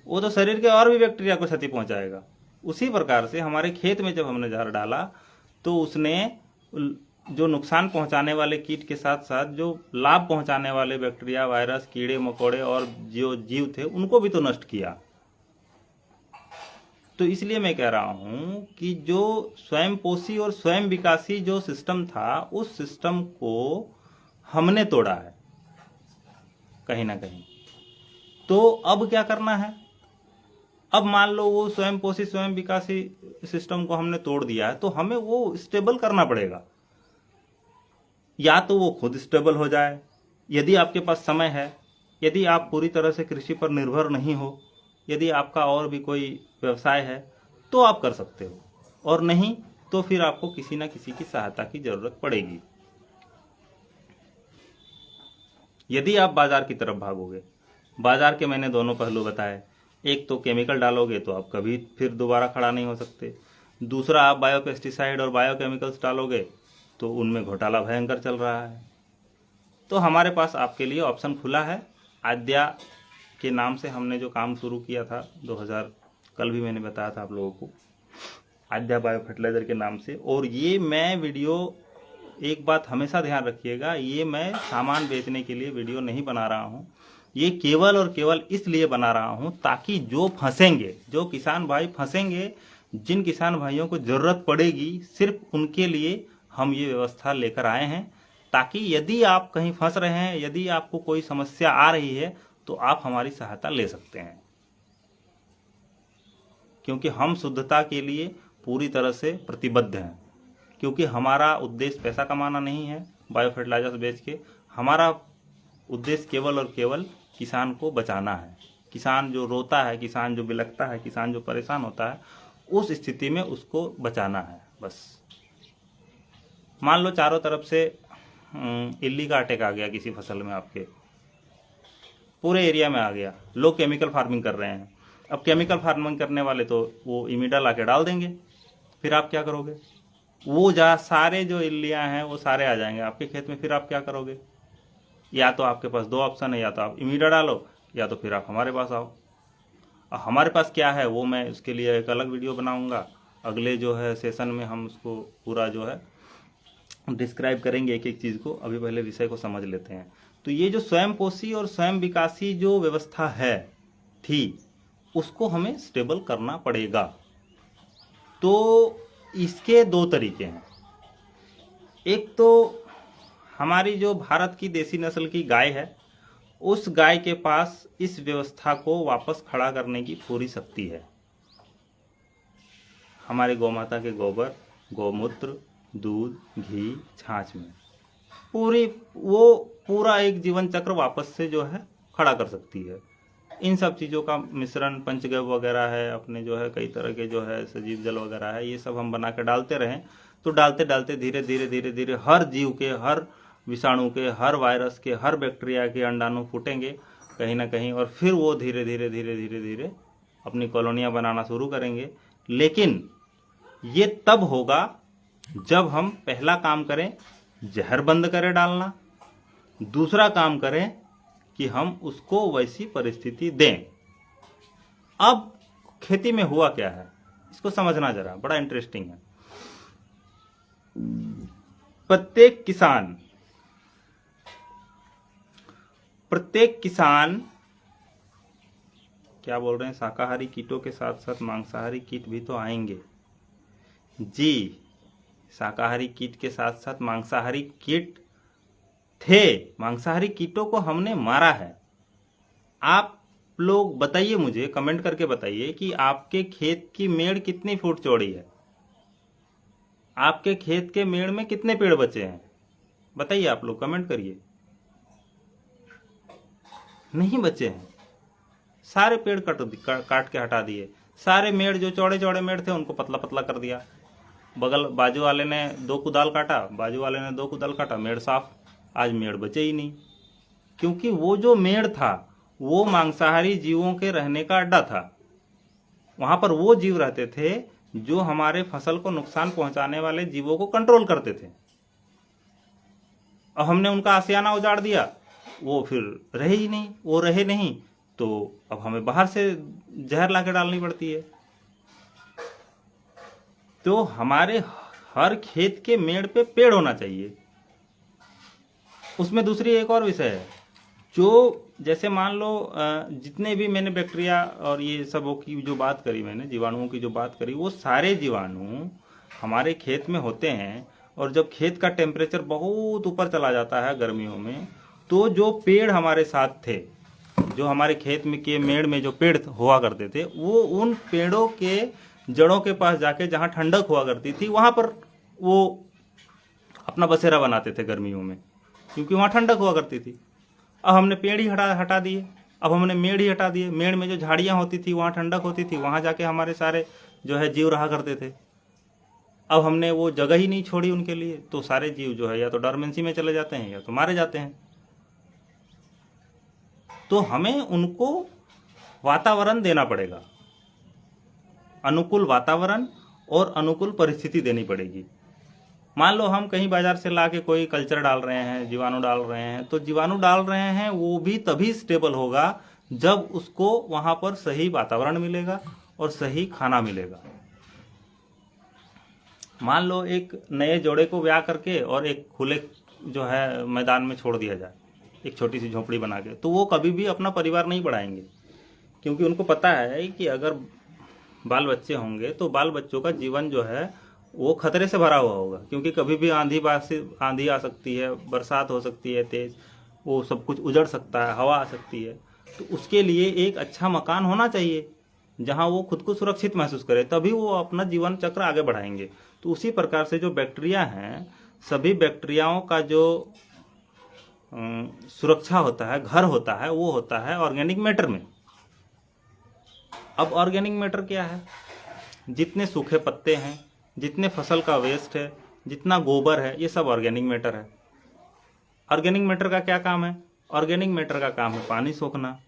वो तो शरीर के और भी बैक्टीरिया को क्षति पहुंचाएगा। उसी प्रकार से हमारे खेत में जब हमने जहर डाला तो उसने जो नुकसान पहुंचाने वाले कीट के साथ साथ जो लाभ पहुंचाने वाले बैक्टीरिया, वायरस, कीड़े मकोड़े और जो जीव थे उनको भी तो नष्ट किया। तो इसलिए मैं कह रहा हूं कि जो स्वयं पोषी और स्वयं विकासी जो सिस्टम था, उस सिस्टम को हमने तोड़ा है कहीं ना कहीं। तो अब क्या करना है, अब मान लो वो स्वयं पोषी स्वयं विकासी सिस्टम को हमने तोड़ दिया है, तो हमें वो स्टेबल करना पड़ेगा। या तो वो खुद स्टेबल हो जाए, यदि आपके पास समय है, यदि आप पूरी तरह से कृषि पर निर्भर नहीं हो, यदि आपका और भी कोई व्यवसाय है तो आप कर सकते हो, और नहीं तो फिर आपको किसी ना किसी की सहायता की जरूरत पड़ेगी। यदि आप बाजार की तरफ भागोगे, बाजार के मैंने दोनों पहलू बताए, एक तो केमिकल डालोगे तो आप कभी फिर दोबारा खड़ा नहीं हो सकते, दूसरा आप बायोपेस्टिसाइड और बायोकेमिकल्स डालोगे तो उनमें घोटाला भयंकर चल रहा है। तो हमारे पास आपके लिए ऑप्शन खुला है। आद्या के नाम से हमने जो काम शुरू किया था 2000, कल भी मैंने बताया था आप लोगों को, आद्या बायो फर्टिलाइजर के नाम से। और ये मैं वीडियो, एक बात हमेशा ध्यान रखिएगा, ये मैं सामान बेचने के लिए वीडियो नहीं बना रहा हूँ, ये केवल और केवल इसलिए बना रहा हूँ ताकि जो फंसेंगे, जो किसान भाई फंसेंगे, जिन किसान भाइयों को जरूरत पड़ेगी, सिर्फ उनके लिए हम ये व्यवस्था लेकर आए हैं, ताकि यदि आप कहीं फंस रहे हैं, यदि आपको कोई समस्या आ रही है तो आप हमारी सहायता ले सकते हैं। क्योंकि हम शुद्धता के लिए पूरी तरह से प्रतिबद्ध हैं, क्योंकि हमारा उद्देश्य पैसा कमाना नहीं है बायो फर्टिलाइजर्स बेच के, हमारा उद्देश्य केवल और केवल किसान को बचाना है। किसान जो रोता है, किसान जो बिलखता है, किसान जो परेशान होता है, उस स्थिति में उसको बचाना है बस। मान लो चारों तरफ से इल्ली का अटैक आ गया किसी फसल में, आपके पूरे एरिया में आ गया, लोग केमिकल फार्मिंग कर रहे हैं। अब केमिकल फार्मिंग करने वाले तो वो इमिडा ला के डाल देंगे, फिर आप क्या करोगे, वो सारे जो इल्लियाँ हैं वो सारे आ जाएंगे आपके खेत में, फिर आप क्या करोगे। या तो आपके पास 2 ऑप्शन है, या तो आप इमिडा डालो, या तो फिर आप हमारे पास आओ। हमारे पास क्या है वो मैं उसके लिए एक अलग वीडियो बनाऊंगा, अगले जो है सेशन में हम उसको पूरा जो है डिस्क्राइब करेंगे एक एक चीज़ को। अभी पहले विषय को समझ लेते हैं। तो ये जो स्वयं पोषी और स्वयं विकासी जो व्यवस्था है थी, उसको हमें स्टेबल करना पड़ेगा। तो इसके 2 तरीके हैं। एक तो हमारी जो भारत की देसी नस्ल की गाय है, उस गाय के पास इस व्यवस्था को वापस खड़ा करने की पूरी शक्ति है। हमारे गौमाता के गोबर, गौमूत्र, दूध, घी, छाछ में पूरा एक जीवन चक्र वापस से जो है खड़ा कर सकती है। इन सब चीज़ों का मिश्रण पंचगव्य वगैरह है, अपने जो है कई तरह के जो है सजीव जल वगैरह है, ये सब हम बना के डालते रहें तो डालते डालते धीरे धीरे धीरे धीरे हर जीव के, हर विषाणु के, हर वायरस के, हर बैक्टीरिया के अंडाणु फूटेंगे कहीं ना कहीं, और फिर वो धीरे धीरे धीरे धीरे धीरे अपनी कॉलोनियाँ बनाना शुरू करेंगे। लेकिन ये तब होगा जब हम पहला काम करें जहर बंद करें डालना, दूसरा काम करें कि हम उसको वैसी परिस्थिति दें। अब खेती में हुआ क्या है इसको समझना जरा, बड़ा इंटरेस्टिंग है। प्रत्येक किसान क्या बोल रहे हैं, शाकाहारी कीटों के साथ साथ मांसाहारी कीट भी तो आएंगे। जी, शाकाहारी कीट के साथ साथ मांसाहारी कीट थे। मांसाहारी कीटों को हमने मारा है। आप लोग बताइए, मुझे कमेंट करके बताइए कि आपके खेत की मेड़ कितनी फुट चौड़ी है, आपके खेत के मेड़ में कितने पेड़ बचे हैं, बताइए। आप लोग कमेंट करिए। नहीं बचे हैं, सारे पेड़ काट के हटा दिए। सारे मेड़ जो चौड़े चौड़े मेड़ थे उनको पतला पतला कर दिया। बाजू वाले ने 2 कुदाल काटा, बाजू वाले ने 2 कुदाल काटा, मेड़ साफ। आज मेड़ बचे ही नहीं, क्योंकि वो जो मेड़ था वो मांसाहारी जीवों के रहने का अड्डा था। वहां पर वो जीव रहते थे जो हमारे फसल को नुकसान पहुंचाने वाले जीवों को कंट्रोल करते थे। अब हमने उनका आशियाना उजाड़ दिया, वो फिर रहे ही नहीं। वो रहे नहीं तो अब हमें बाहर से जहर लाके डालनी पड़ती है। तो हमारे हर खेत के मेड़ पे पेड़ होना चाहिए। उसमें दूसरी एक और विषय है, जो जैसे मान लो जितने भी मैंने बैक्टीरिया और ये सबों की जो बात करी, मैंने जीवाणुओं की जो बात करी, वो सारे जीवाणु हमारे खेत में होते हैं। और जब खेत का टेम्परेचर बहुत ऊपर चला जाता है गर्मियों में, तो जो पेड़ हमारे साथ थे, जो हमारे खेत में के मेड़ में जो पेड़ हुआ करते थे, वो उन पेड़ों के जड़ों के पास जाके जहाँ ठंडक हुआ करती थी वहाँ पर वो अपना बसेरा बनाते थे गर्मियों में, क्योंकि वहाँ ठंडक हुआ करती थी। अब हमने पेड़ ही हटा दिए, अब हमने मेड़ ही हटा दिए। मेड़ में जो झाड़ियाँ होती थी वहाँ ठंडक होती थी, वहाँ जाके हमारे सारे जो है जीव रहा करते थे। अब हमने वो जगह ही नहीं छोड़ी उनके लिए, तो सारे जीव जो है या तो डॉर्मेंसी में चले जाते हैं या तो मारे जाते हैं। तो हमें उनको वातावरण देना पड़ेगा, अनुकूल वातावरण और अनुकूल परिस्थिति देनी पड़ेगी। मान लो हम कहीं बाजार से ला के कोई कल्चर डाल रहे हैं, जीवाणु डाल रहे हैं, तो जीवाणु डाल रहे हैं वो भी तभी स्टेबल होगा जब उसको वहां पर सही वातावरण मिलेगा और सही खाना मिलेगा। मान लो एक नए जोड़े को ब्याह करके और एक खुले जो है मैदान में छोड़ दिया जाए, एक छोटी सी झोपड़ी बना के, तो वो कभी भी अपना परिवार नहीं बढ़ाएंगे, क्योंकि उनको पता है कि अगर बाल बच्चे होंगे तो बाल बच्चों का जीवन जो है वो खतरे से भरा हुआ होगा, क्योंकि कभी भी आंधी आ सकती है, बरसात हो सकती है तेज, वो सब कुछ उजड़ सकता है, हवा आ सकती है। तो उसके लिए एक अच्छा मकान होना चाहिए जहां वो खुद को सुरक्षित महसूस करे, तभी वो अपना जीवन चक्र आगे बढ़ाएंगे। तो उसी प्रकार से जो बैक्टीरिया हैं, सभी बैक्टीरियाओं का जो सुरक्षा होता है, घर होता है, वो होता है ऑर्गेनिक मैटर में। अब ऑर्गेनिक मैटर क्या है? जितने सूखे पत्ते हैं, जितने फसल का वेस्ट है, जितना गोबर है, ये सब ऑर्गेनिक मैटर है। ऑर्गेनिक मैटर का क्या काम है? ऑर्गेनिक मैटर का काम है पानी सोखना,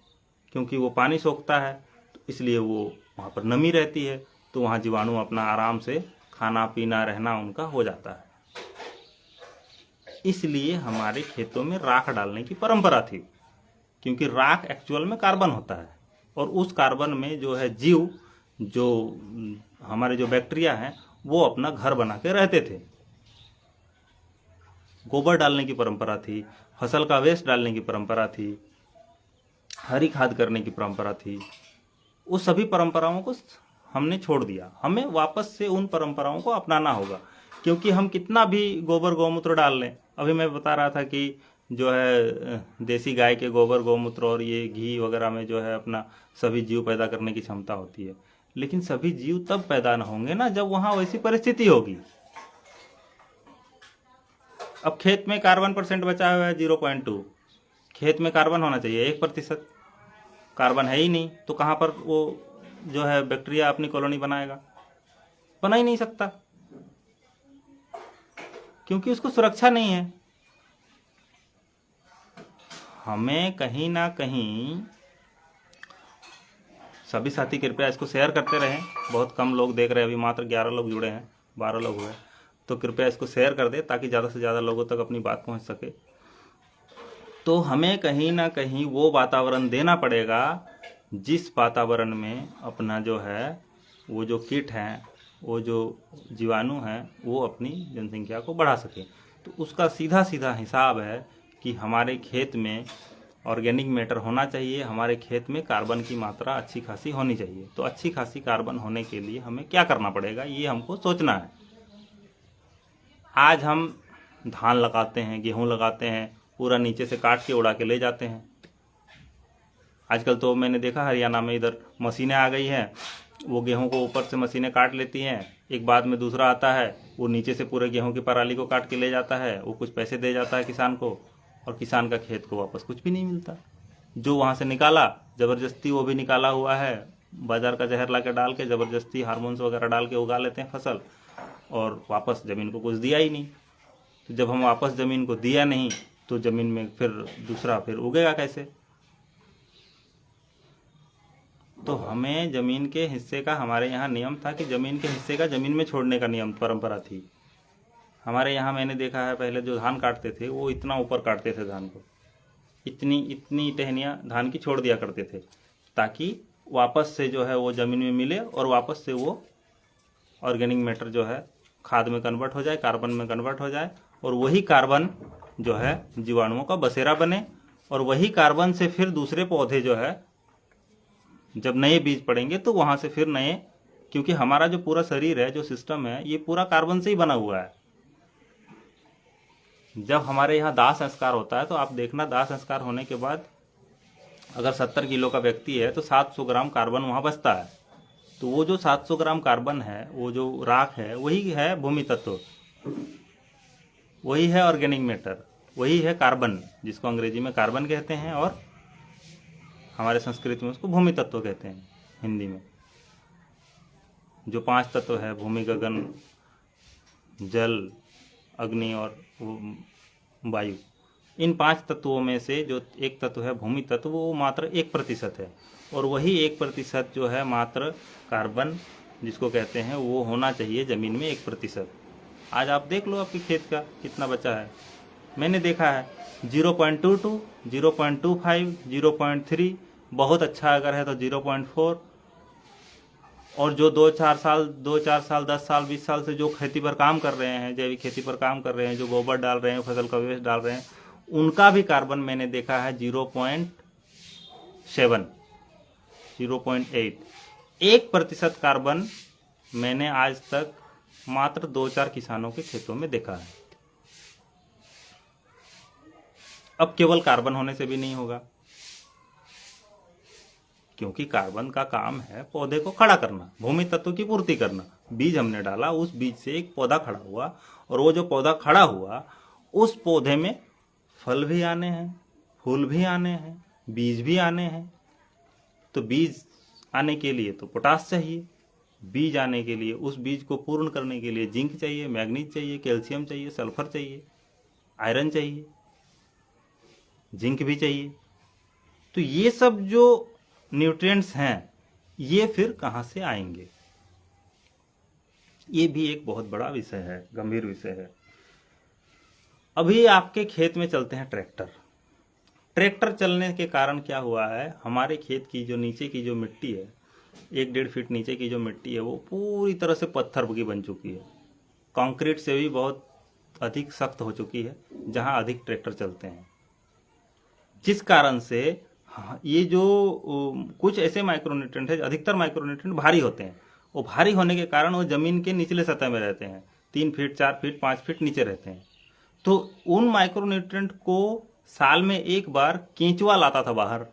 क्योंकि वो पानी सोखता है तो इसलिए वो वहाँ पर नमी रहती है, तो वहाँ जीवाणु अपना आराम से खाना पीना रहना उनका हो जाता है। इसलिए हमारे खेतों में राख डालने की परंपरा थी, क्योंकि राख एक्चुअल में कार्बन होता है, और उस कार्बन में जो है जीव, जो हमारे जो बैक्टीरिया हैं, वो अपना घर बना के रहते थे। गोबर डालने की परंपरा थी, फसल का वेस्ट डालने की परंपरा थी, हरी खाद करने की परंपरा थी। उस सभी परंपराओं को हमने छोड़ दिया। हमें वापस से उन परंपराओं को अपनाना होगा, क्योंकि हम कितना भी गोबर गौमूत्र डाल लें, अभी मैं बता रहा था कि जो है देसी गाय के गोबर गौमूत्र और ये घी वगैरह में जो है अपना सभी जीव पैदा करने की क्षमता होती है, लेकिन सभी जीव तब पैदा न होंगे ना जब वहाँ वैसी परिस्थिति होगी। अब खेत में कार्बन % बचा हुआ है 0.2, खेत में कार्बन होना चाहिए 1%, कार्बन है ही नहीं, तो कहाँ पर वो जो है बैक्टीरिया अपनी कॉलोनी बनाएगा? बना ही नहीं सकता, क्योंकि उसको सुरक्षा नहीं है। हमें कहीं ना कहीं सभी साथी कृपया इसको शेयर करते रहें। बहुत कम लोग देख रहे हैं, अभी मात्र 11 लोग जुड़े हैं, 12 लोग हुए, तो कृपया इसको शेयर कर दें ताकि ज़्यादा से ज़्यादा लोगों तक अपनी बात पहुंच सके। तो हमें कहीं ना कहीं वो वातावरण देना पड़ेगा जिस वातावरण में अपना जो है वो जो कीट हैं, वो जो जीवाणु हैं, वो अपनी जनसंख्या को बढ़ा सके। तो उसका सीधा सीधा हिसाब है कि हमारे खेत में ऑर्गेनिक मैटर होना चाहिए, हमारे खेत में कार्बन की मात्रा अच्छी खासी होनी चाहिए। तो अच्छी खासी कार्बन होने के लिए हमें क्या करना पड़ेगा, ये हमको सोचना है। आज हम धान लगाते हैं, गेहूं लगाते हैं, पूरा नीचे से काट के उड़ा के ले जाते हैं। आजकल तो मैंने देखा हरियाणा में इधर मशीनें आ गई हैं, वो गेहूं को ऊपर से मशीनें काट लेती हैं, एक बाद में दूसरा आता है, वो नीचे से पूरे गेहूं की पराली को काट के ले जाता है, वो कुछ पैसे दे जाता है किसान को, और किसान का खेत को वापस कुछ भी नहीं मिलता। जो वहाँ से निकाला ज़बरदस्ती, वो भी निकाला हुआ है, बाजार का जहर ला के डाल के ज़बरदस्ती हार्मोन्स वगैरह डाल के उगा लेते हैं फसल, और वापस ज़मीन को कुछ दिया ही नहीं। तो जब हम वापस ज़मीन को दिया नहीं तो ज़मीन में फिर दूसरा फिर उगेगा कैसे। तो हमें ज़मीन के हिस्से का, हमारे यहाँ नियम था कि ज़मीन के हिस्से का ज़मीन में छोड़ने का नियम, परंपरा थी हमारे यहाँ। मैंने देखा है पहले जो धान काटते थे वो इतना ऊपर काटते थे धान को, इतनी इतनी टहनियाँ धान की छोड़ दिया करते थे, ताकि वापस से जो है वो ज़मीन में मिले और वापस से वो ऑर्गेनिक मैटर जो है खाद में कन्वर्ट हो जाए, कार्बन में कन्वर्ट हो जाए, और वही कार्बन जो है जीवाणुओं का बसेरा बने, और वही कार्बन से फिर दूसरे पौधे जो है जब नए बीज पड़ेंगे तो वहाँ से फिर नए, क्योंकि हमारा जो पूरा शरीर है, जो सिस्टम है, ये पूरा कार्बन से ही बना हुआ है। जब हमारे यहाँ दाह संस्कार होता है तो आप देखना, दाह संस्कार होने के बाद अगर 70 किलो का व्यक्ति है तो 700 ग्राम कार्बन वहाँ बचता है। तो वो जो 700 ग्राम कार्बन है, वो जो राख है, वही है भूमि तत्व, वही है ऑर्गेनिक मैटर, वही है कार्बन, जिसको अंग्रेजी में कार्बन कहते हैं और हमारे संस्कृत में उसको भूमि तत्व कहते हैं हिंदी में। जो 5 तत्व है, भूमि, गगन, जल, अग्नि और वायु, इन 5 तत्वों में से जो एक तत्व है भूमि तत्व, वो मात्र 1% है, और वही 1% जो है मात्र कार्बन जिसको कहते हैं, वो होना चाहिए ज़मीन में 1%। आज आप देख लो आपके खेत का कितना बचा है। मैंने देखा है 0.22, 0.25, 0.3, बहुत अच्छा अगर है तो 0.4, और जो 2-4 साल 10 साल 20 साल से जो खेती पर काम कर रहे हैं, जैविक खेती पर काम कर रहे हैं, जो गोबर डाल रहे हैं, फसल का वेस्ट डाल रहे हैं, उनका भी कार्बन मैंने देखा है 0.7, 0.8, 1% कार्बन मैंने आज तक मात्र 2-4 किसानों के खेतों में देखा है। अब केवल कार्बन होने से भी नहीं होगा, क्योंकि कार्बन का काम है पौधे को खड़ा करना, भूमि तत्व की पूर्ति करना। बीज हमने डाला, उस बीज से एक पौधा खड़ा हुआ, और वो जो पौधा खड़ा हुआ उस पौधे में फल भी आने हैं, फूल भी आने हैं, बीज भी आने हैं। तो बीज आने के लिए तो पोटास चाहिए, बीज आने के लिए, उस बीज को पूर्ण करने के लिए जिंक चाहिए, मैग्नीज चाहिए, कैल्शियम चाहिए, सल्फर चाहिए, आयरन चाहिए, जिंक भी चाहिए। तो ये सब जो न्यूट्रिएंट्स हैं, ये फिर कहाँ से आएंगे, ये भी एक बहुत बड़ा विषय है, गंभीर विषय है। अभी आपके खेत में चलते हैं ट्रैक्टर। ट्रैक्टर चलने के कारण क्या हुआ है, हमारे खेत की जो नीचे की जो मिट्टी है, 1-1.5 फीट नीचे की जो मिट्टी है, वो पूरी तरह से पत्थर की बन चुकी है, कंक्रीट से भी बहुत अधिक सख्त हो चुकी है, जहाँ अधिक ट्रैक्टर चलते हैं। जिस कारण से ये जो कुछ ऐसे माइक्रोन्यूट्रिएंट है, अधिकतर माइक्रोन्यूट्रिएंट भारी होते हैं, वो भारी होने के कारण वो ज़मीन के निचले सतह में रहते हैं, 3 फीट 4 फीट 5 फीट नीचे रहते हैं। तो उन माइक्रोन्यूट्रिएंट को साल में एक बार केंचुआ लाता था बाहर।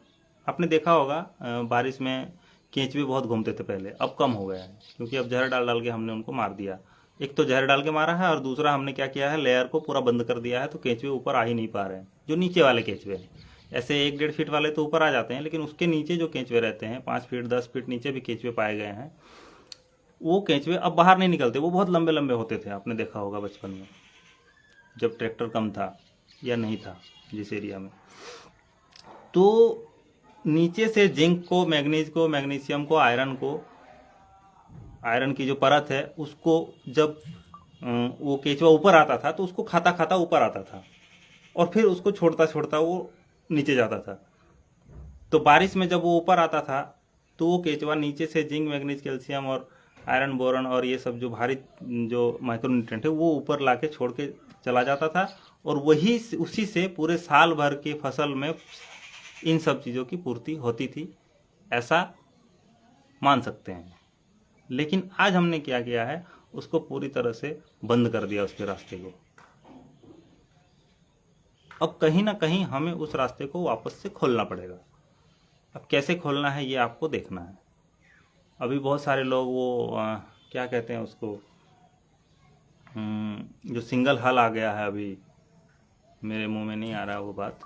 आपने देखा होगा बारिश में केंचुए बहुत घूमते थे पहले, अब कम हो गया है, क्योंकि अब जहर डाल डाल के हमने उनको मार दिया। एक तो जहर डाल के मारा है, और दूसरा हमने क्या किया है, लेयर को पूरा बंद कर दिया है, तो केंचुए ऊपर आ ही नहीं पा रहे हैं। जो नीचे वाले केंचुए हैं, ऐसे 1-1.5 फीट वाले तो ऊपर आ जाते हैं, लेकिन उसके नीचे जो केंचुए रहते हैं, 5 फीट 10 फीट नीचे भी केंचुए पाए गए हैं, वो केंचुए अब बाहर नहीं निकलते। वो बहुत लंबे लंबे होते थे, आपने देखा होगा बचपन में, जब ट्रैक्टर कम था या नहीं था जिस एरिया में। तो नीचे से जिंक को, मैग्नीज को, मैग्नीशियम को, आयरन की जो परत है उसको जब वो केचुआ ऊपर आता था तो उसको खाता खाता ऊपर आता था और फिर उसको छोड़ता छोड़ता वो नीचे जाता था। तो बारिश में जब वो ऊपर आता था तो वो केचुआ नीचे से जिंक, मैग्नीज, कैल्शियम और आयरन, बोरन और ये सब जो भारी जो माइक्रोन्यूट्रिएंट है वो ऊपर लाके छोड़ के चला जाता था और वही उसी से पूरे साल भर की फसल में इन सब चीज़ों की पूर्ति होती थी, ऐसा मान सकते हैं। लेकिन आज हमने क्या किया है, उसको पूरी तरह से बंद कर दिया उसके रास्ते को। अब कहीं ना कहीं हमें उस रास्ते को वापस से खोलना पड़ेगा। अब कैसे खोलना है ये आपको देखना है। अभी बहुत सारे लोग वो क्या कहते हैं उसको, जो सिंगल हल आ गया है, अभी मेरे मुंह में नहीं आ रहा वो बात,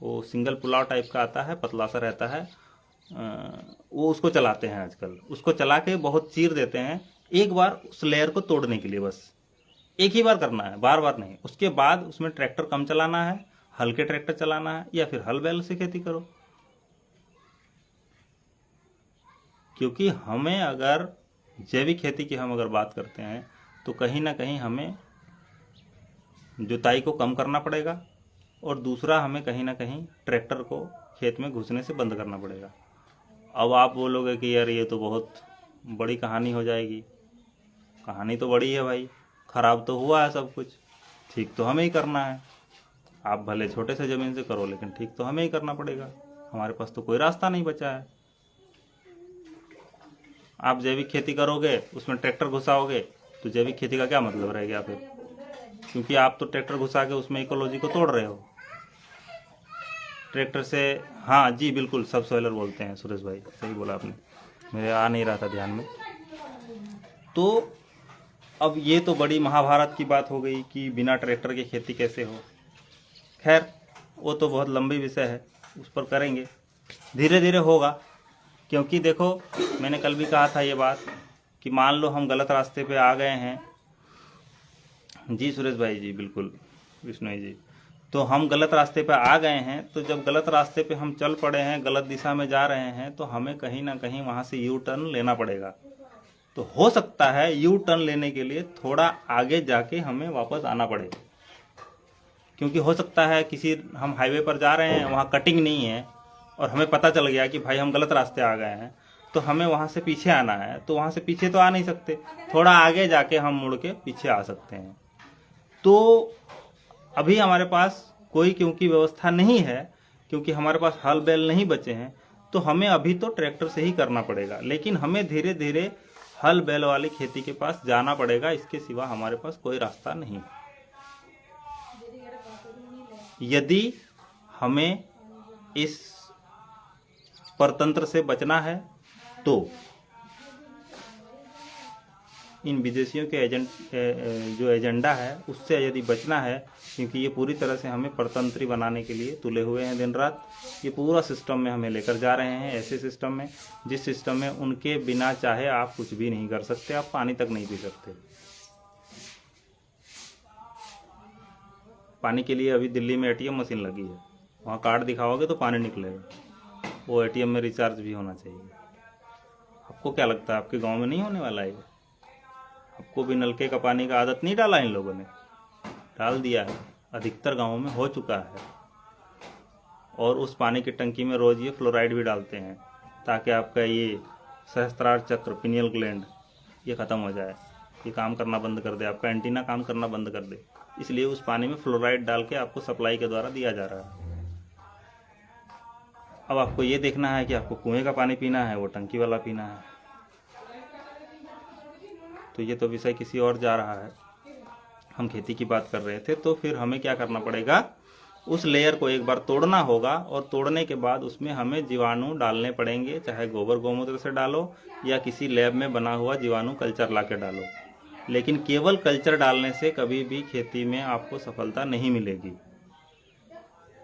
वो सिंगल पुलाव टाइप का आता है, पतला सा रहता है, वो उसको चलाते हैं आजकल। उसको चला के बहुत चीर देते हैं एक बार उस लेयर को तोड़ने के लिए। बस एक ही बार करना है, बार बार नहीं। उसके बाद उसमें ट्रैक्टर कम चलाना है, हल्के ट्रैक्टर चलाना है, या फिर हल बैल से खेती करो। क्योंकि हमें अगर जैविक खेती की हम अगर बात करते हैं तो कहीं ना कहीं हमें जुताई को कम करना पड़ेगा और दूसरा हमें कहीं ना कहीं ट्रैक्टर को खेत में घुसने से बंद करना पड़ेगा। अब आप बोलोगे कि यार ये तो बहुत बड़ी कहानी हो जाएगी। कहानी तो बड़ी है भाई, खराब तो हुआ है सब कुछ, ठीक तो हमें ही करना है। आप भले छोटे से ज़मीन से करो लेकिन ठीक तो हमें ही करना पड़ेगा। हमारे पास तो कोई रास्ता नहीं बचा है। आप जैविक खेती करोगे, उसमें ट्रैक्टर घुसाओगे तो जैविक खेती का क्या मतलब रह गया फिर? क्योंकि आप तो ट्रैक्टर घुसा के उसमें इकोलॉजी को तोड़ रहे हो ट्रैक्टर से। हाँ जी बिल्कुल, सब सॉइलर बोलते हैं सुरेश भाई, सही बोला आपने, मेरे आ नहीं रहा था ध्यान में। तो अब ये तो बड़ी महाभारत की बात हो गई कि बिना ट्रैक्टर के खेती कैसे हो। खैर वो तो बहुत लंबी विषय है, उस पर करेंगे, धीरे धीरे होगा। क्योंकि देखो मैंने कल भी कहा था ये बात कि मान लो हम गलत रास्ते पे आ गए हैं। जी सुरेश भाई जी बिल्कुल, विष्णु जी, तो हम गलत रास्ते पे आ गए हैं। तो जब गलत रास्ते पे हम चल पड़े हैं, गलत दिशा में जा रहे हैं, तो हमें कहीं ना कहीं वहाँ से यू टर्न लेना पड़ेगा। तो हो सकता है यू टर्न लेने के लिए थोड़ा आगे जाके हमें वापस आना पड़े। क्योंकि हो सकता है किसी, हम हाईवे पर जा रहे हैं, वहाँ कटिंग नहीं है और हमें पता चल गया कि भाई हम गलत रास्ते आ गए हैं, तो हमें वहाँ से पीछे आना है। तो वहाँ से पीछे तो आ नहीं सकते, थोड़ा आगे जाके हम मुड़ के पीछे आ सकते हैं। तो अभी हमारे पास कोई क्योंकि व्यवस्था नहीं है, क्योंकि हमारे पास हल बैल नहीं बचे हैं, तो हमें अभी तो ट्रैक्टर से ही करना पड़ेगा। लेकिन हमें धीरे धीरे हल बैल वाली खेती के पास जाना पड़ेगा, इसके सिवा हमारे पास कोई रास्ता नहीं। यदि हमें इस परतंत्र से बचना है तो इन विदेशियों के जो एजेंडा है उससे यदि बचना है, क्योंकि ये पूरी तरह से हमें परतंत्री बनाने के लिए तुले हुए हैं दिन रात। ये पूरा सिस्टम में हमें लेकर जा रहे हैं, ऐसे सिस्टम में जिस सिस्टम में उनके बिना चाहे आप कुछ भी नहीं कर सकते, आप पानी तक नहीं पी सकते। पानी के लिए अभी दिल्ली में एटीएम मशीन लगी है, वहाँ कार्ड दिखाओगे तो पानी निकलेगा। वो एटीएम में रिचार्ज भी होना चाहिए। आपको क्या लगता है आपके गाँव में नहीं होने वाला है? आपको भी नलके का पानी का आदत नहीं डाला इन लोगों ने? डाल दिया है, अधिकतर गांवों में हो चुका है। और उस पानी की टंकी में रोज ये फ्लोराइड भी डालते हैं ताकि आपका ये सहस्त्रार चक्र, पिनियल ग्लैंड, ये ख़त्म हो जाए, ये काम करना बंद कर दे, आपका एंटीना काम करना बंद कर दे। इसलिए उस पानी में फ्लोराइड डाल के आपको सप्लाई के द्वारा दिया जा रहा है। अब आपको ये देखना है कि आपको कुएं का पानी पीना है, वो टंकी वाला पीना है। तो ये तो विषय किसी और जा रहा है, हम खेती की बात कर रहे थे। तो फिर हमें क्या करना पड़ेगा, उस लेयर को एक बार तोड़ना होगा और तोड़ने के बाद उसमें हमें जीवाणु डालने पड़ेंगे, चाहे गोबर गौमूत्र से डालो या किसी लैब में बना हुआ जीवाणु कल्चर ला के डालो। लेकिन केवल कल्चर डालने से कभी भी खेती में आपको सफलता नहीं मिलेगी,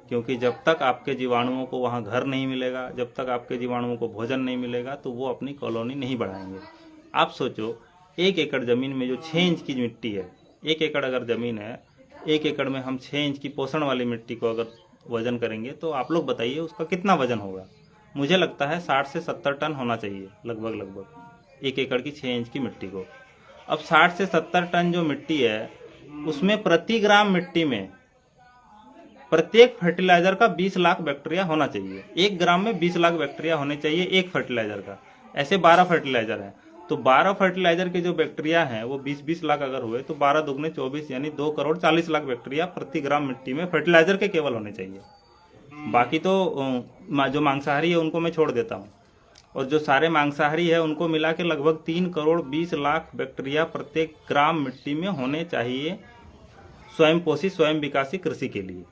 क्योंकि जब तक आपके जीवाणुओं को वहाँ घर नहीं मिलेगा, जब तक आपके जीवाणुओं को भोजन नहीं मिलेगा, तो वो अपनी कॉलोनी नहीं बढ़ाएंगे। आप सोचो 1 एकड़ ज़मीन में जो 6 इंच की मिट्टी है, 1 एकड़ अगर ज़मीन है, 1 एकड़ में हम 6 इंच की पोषण वाली मिट्टी को अगर वजन करेंगे तो आप लोग बताइए उसका कितना वजन होगा। मुझे लगता है 60 से 70 टन होना चाहिए लगभग 1 एकड़ की 6 इंच की मिट्टी को। अब 60 से 70 टन जो मिट्टी है उसमें प्रति ग्राम मिट्टी में प्रत्येक फर्टिलाइजर का 20 लाख बैक्टीरिया होना चाहिए। 1 ग्राम में 20 लाख बैक्टीरिया होने चाहिए एक फर्टिलाइजर का। ऐसे 12 फर्टिलाइजर हैं तो 12 फर्टिलाइजर के जो बैक्टीरिया हैं वो 20-20 लाख अगर हुए तो 12 दुगने 24 यानी 2 करोड़ 40 लाख बैक्टीरिया प्रति ग्राम मिट्टी में फर्टिलाइजर के केवल होने चाहिए। बाकी तो जो मांसाहारी है उनको मैं छोड़ देता हूँ, और जो सारे मांसाहारी है उनको मिला के लगभग 3 करोड़ 20 लाख बैक्टीरिया प्रत्येक ग्राम मिट्टी में होने चाहिए स्वयं पोषी स्वयं विकासी कृषि के लिए।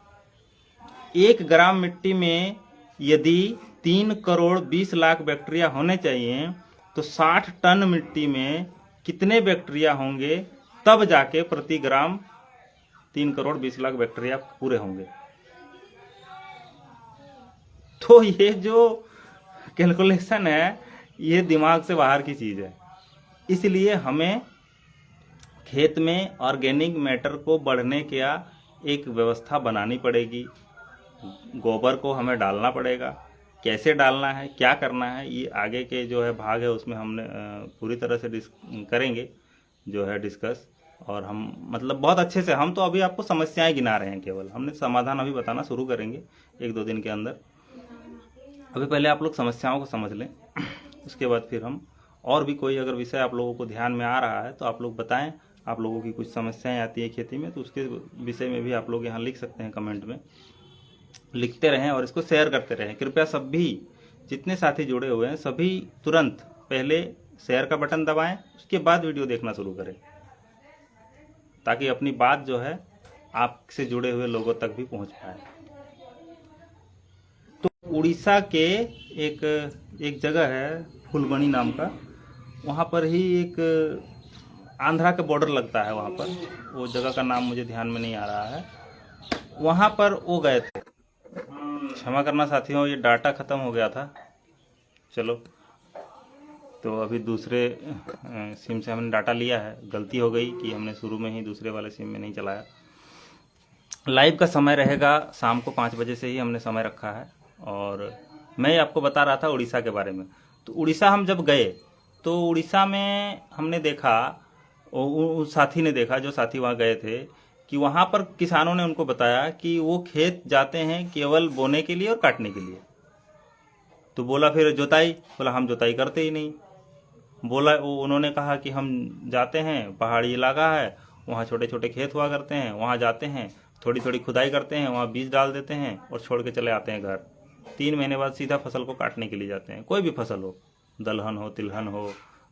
1 ग्राम मिट्टी में यदि 3 करोड़ 20 लाख बैक्टीरिया होने चाहिए तो 60 टन मिट्टी में कितने बैक्टीरिया होंगे, तब जाके प्रति ग्राम 3 करोड़ 20 लाख बैक्टीरिया पूरे होंगे। तो ये जो कैलकुलेशन है ये दिमाग से बाहर की चीज़ है। इसलिए हमें खेत में ऑर्गेनिक मैटर को बढ़ने का एक व्यवस्था बनानी पड़ेगी। गोबर को हमें डालना पड़ेगा, कैसे डालना है क्या करना है ये आगे के जो है भाग है उसमें हमने पूरी तरह से करेंगे जो है डिस्कस। और हम मतलब बहुत अच्छे से, हम तो अभी आपको समस्याएं गिना रहे हैं, केवल हमने समाधान अभी बताना शुरू करेंगे 1-2 दिन के अंदर। अभी पहले आप लोग समस्याओं को समझ लें, उसके बाद फिर हम और भी कोई अगर विषय आप लोगों को ध्यान में आ रहा है तो आप लोग बताएं। आप लोगों की कुछ समस्याएं आती है खेती में तो उसके विषय में भी आप लोग यहाँ लिख सकते हैं, कमेंट में लिखते रहें और इसको शेयर करते रहें। कृपया सभी जितने साथी जुड़े हुए हैं सभी तुरंत पहले शेयर का बटन दबाएं, उसके बाद वीडियो देखना शुरू करें, ताकि अपनी बात जो है आपसे जुड़े हुए लोगों तक भी पहुंच पाए। तो उड़ीसा के एक जगह है फुलबणी नाम का, वहाँ पर ही एक आंध्रा का बॉर्डर लगता है, वहाँ पर वो जगह का नाम मुझे ध्यान में नहीं आ रहा है। वहाँ पर वो गए थे, क्षमा करना साथियों ये डाटा ख़त्म हो गया था। चलो तो अभी दूसरे सिम से हमने डाटा लिया है, गलती हो गई कि हमने शुरू में ही दूसरे वाले सिम में नहीं चलाया। लाइव का समय रहेगा शाम को 5 बजे से ही हमने समय रखा है। और मैं आपको बता रहा था उड़ीसा के बारे में। तो उड़ीसा हम जब गए तो उड़ीसा में हमने देखा, उस साथी ने देखा जो साथी वहाँ गए थे, कि वहाँ पर किसानों ने उनको बताया कि वो खेत जाते हैं केवल बोने के लिए और काटने के लिए। तो बोला फिर जोताई, बोला हम जोताई करते ही नहीं। बोला उन्होंने कहा कि हम जाते हैं, पहाड़ी इलाका है, वहाँ छोटे छोटे खेत हुआ करते हैं, वहाँ जाते हैं थोड़ी थोड़ी खुदाई करते हैं, वहाँ बीज डाल देते हैं और छोड़ के चले आते हैं घर। 3 महीने बाद सीधा फसल को काटने के लिए जाते हैं। कोई भी फसल हो, दलहन हो, तिलहन हो,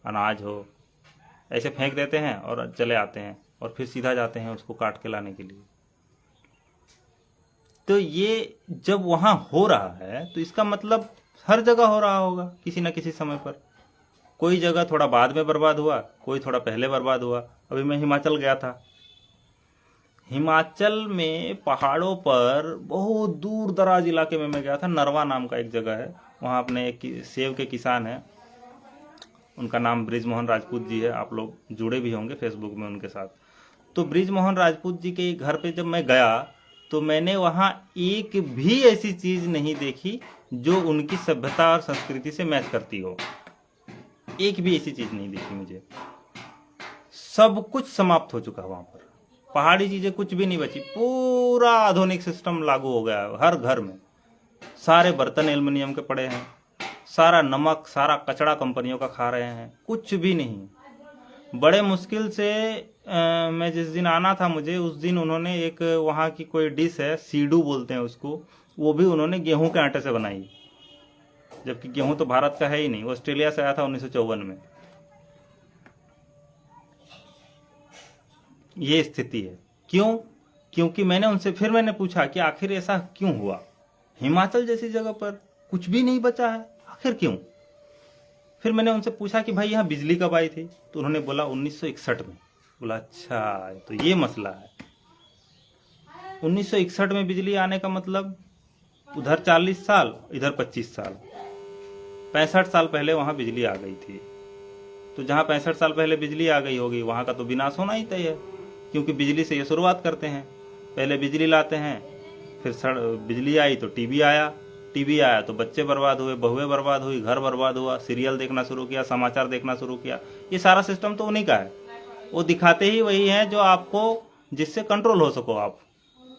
अनाज हो, ऐसे फेंक देते हैं और चले आते हैं और फिर सीधा जाते हैं उसको काट के लाने के लिए। तो ये जब वहाँ हो रहा है तो इसका मतलब हर जगह हो रहा होगा किसी न किसी समय पर। कोई जगह थोड़ा बाद में बर्बाद हुआ, कोई थोड़ा पहले बर्बाद हुआ। अभी मैं हिमाचल गया था, हिमाचल में पहाड़ों पर बहुत दूर दराज इलाके में मैं गया था। नरवा नाम का एक जगह है, वहाँ अपने एक सेब के किसान हैं, उनका नाम बृजमोहन राजपूत जी है। आप लोग जुड़े भी होंगे फेसबुक में उनके साथ। तो बृजमोहन राजपूत जी के घर पे जब मैं गया तो मैंने वहाँ एक भी ऐसी चीज़ नहीं देखी जो उनकी सभ्यता और संस्कृति से मैच करती हो। एक भी ऐसी चीज़ नहीं देखी मुझे। सब कुछ समाप्त हो चुका वहाँ पर, पहाड़ी चीज़ें कुछ भी नहीं बची। पूरा आधुनिक सिस्टम लागू हो गया है हर घर में। सारे बर्तन एल्युमिनियम के पड़े हैं, सारा नमक सारा कचड़ा कंपनियों का खा रहे हैं, कुछ भी नहीं। बड़े मुश्किल से मैं जिस दिन आना था मुझे, उस दिन उन्होंने एक वहाँ की कोई डिश है, सीडू बोलते हैं उसको, वो भी उन्होंने गेहूं के आटे से बनाई, जबकि गेहूं तो भारत का है ही नहीं, वो ऑस्ट्रेलिया से आया था 1954 में। ये स्थिति है। क्यों? क्योंकि मैंने पूछा कि आखिर ऐसा क्यों हुआ, हिमाचल जैसी जगह पर कुछ भी नहीं बचा है, आखिर क्यों? फिर मैंने उनसे पूछा कि भाई यहाँ बिजली कब आई थी? तो उन्होंने बोला 1961 में। बोला अच्छा तो ये मसला है। 1961 में बिजली आने का मतलब उधर 40 साल इधर 25 साल, 65 साल पहले वहाँ बिजली आ गई थी। तो जहाँ 65 साल पहले बिजली आ गई होगी वहाँ का तो विनाश होना ही तय है, क्योंकि बिजली से ये शुरुआत करते हैं। पहले बिजली लाते हैं, फिर बिजली आई तो टीवी आया, टीवी आया तो बच्चे बर्बाद हुए, बहुएं बर्बाद हुई, घर बर्बाद हुआ, सीरियल देखना शुरू किया, समाचार देखना शुरू किया। ये सारा सिस्टम तो उन्हीं का है। वो दिखाते ही वही है जो आपको, जिससे कंट्रोल हो सको आप।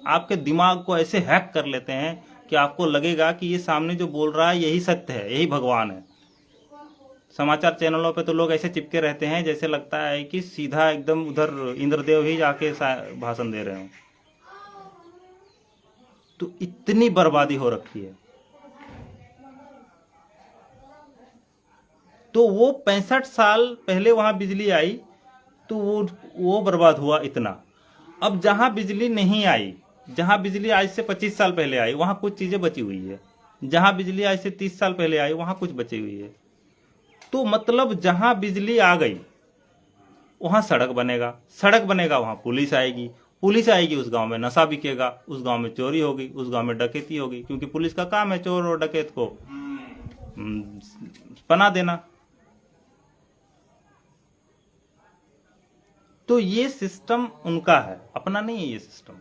आपके दिमाग को ऐसे हैक कर लेते हैं कि आपको लगेगा कि ये सामने जो बोल रहा है यही सत्य है, यही भगवान है। समाचार चैनलों पे तो लोग ऐसे चिपके रहते हैं जैसे लगता है कि सीधा एकदम उधर इंद्रदेव ही जाके भाषण दे रहे हो। तो इतनी बर्बादी हो रखी है। तो वो 65 साल पहले वहां बिजली आई तो वो बर्बाद हुआ इतना। अब जहां बिजली नहीं आई, जहां बिजली आज से 25 साल पहले आई, वहां कुछ चीजें बची हुई है। जहां बिजली आज से 30 साल पहले आई, वहां कुछ बची हुई है। तो मतलब जहां बिजली आ गई वहां सड़क बनेगा, सड़क बनेगा वहां पुलिस आएगी, पुलिस आएगी उस गांव में नशा बिकेगा, उस गांव में चोरी होगी, उस गांव में डकैती होगी, क्योंकि पुलिस का काम है चोर और डकैत को पना देना। तो ये सिस्टम उनका है, अपना नहीं है ये सिस्टम।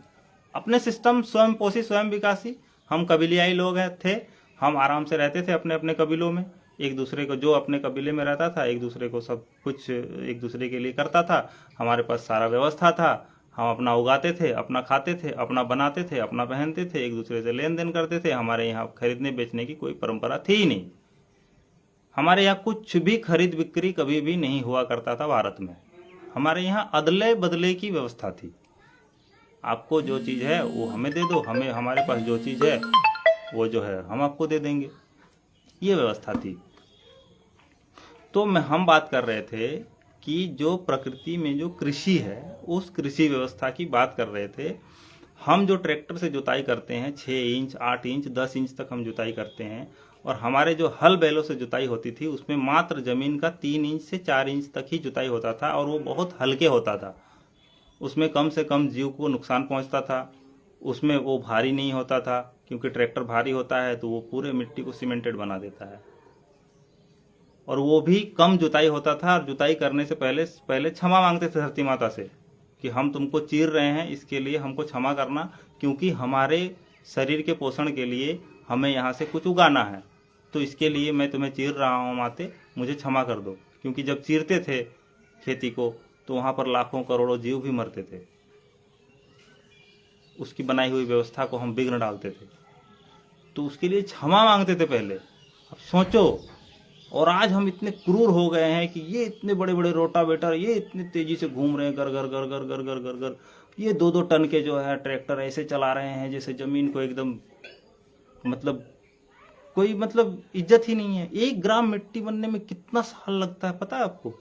अपने सिस्टम स्वयं पोषी स्वयं विकासी। हम कबीलियाई लोग थे, हम आराम से रहते थे अपने अपने कबीलों में। एक दूसरे को, जो अपने कबीले में रहता था, एक दूसरे को सब कुछ एक दूसरे के लिए करता था। हमारे पास सारा व्यवस्था था, हम अपना उगाते थे, अपना खाते थे, अपना बनाते थे, अपना पहनते थे, एक दूसरे से लेन देन करते थे। हमारे यहाँ खरीदने बेचने की कोई परंपरा थी ही नहीं। हमारे यहाँ कुछ भी खरीद बिक्री कभी भी नहीं हुआ करता था भारत में। हमारे यहाँ अदले बदले की व्यवस्था थी। आपको जो चीज़ है वो हमें दे दो, हमें हमारे पास जो चीज़ है वो जो है हम आपको दे देंगे, ये व्यवस्था थी। तो हम बात कर रहे थे कि जो प्रकृति में जो कृषि है, उस कृषि व्यवस्था की बात कर रहे थे। हम जो ट्रैक्टर से जुताई करते हैं 6 इंच 8 इंच 10 इंच तक हम जुताई करते हैं, और हमारे जो हल बैलों से जुताई होती थी उसमें मात्र जमीन का 3 इंच से 4 इंच तक ही जुताई होता था, और वो बहुत हल्के होता था। उसमें कम से कम जीव को नुकसान पहुंचता था, उसमें वो भारी नहीं होता था, क्योंकि ट्रैक्टर भारी होता है तो वो पूरे मिट्टी को सीमेंटेड बना देता है। और वो भी कम जुताई होता था, और जुताई करने से पहले क्षमा मांगते थे धरती माता से कि हम तुमको चीर रहे हैं, इसके लिए हमको क्षमा करना, क्योंकि हमारे शरीर के पोषण के लिए हमें यहाँ से कुछ उगाना है, तो इसके लिए मैं तुम्हें चीर रहा हूँ माते, मुझे क्षमा कर दो। क्योंकि जब चीरते थे खेती को तो वहाँ पर लाखों करोड़ों जीव भी मरते थे, उसकी बनाई हुई व्यवस्था को हम विघ्न डालते थे, तो उसके लिए क्षमा मांगते थे पहले। अब सोचो, और आज हम इतने क्रूर हो गए हैं कि ये इतने बड़े बड़े रोटावेटर, ये इतनी तेजी से घूम रहे हैं, घर घर घर घर घर घर घर घर, ये 2-2 टन के जो है ट्रैक्टर ऐसे चला रहे हैं जैसे जमीन को एकदम, मतलब कोई मतलब इज्जत ही नहीं है। 1 ग्राम मिट्टी बनने में कितना साल लगता है पता है आपको?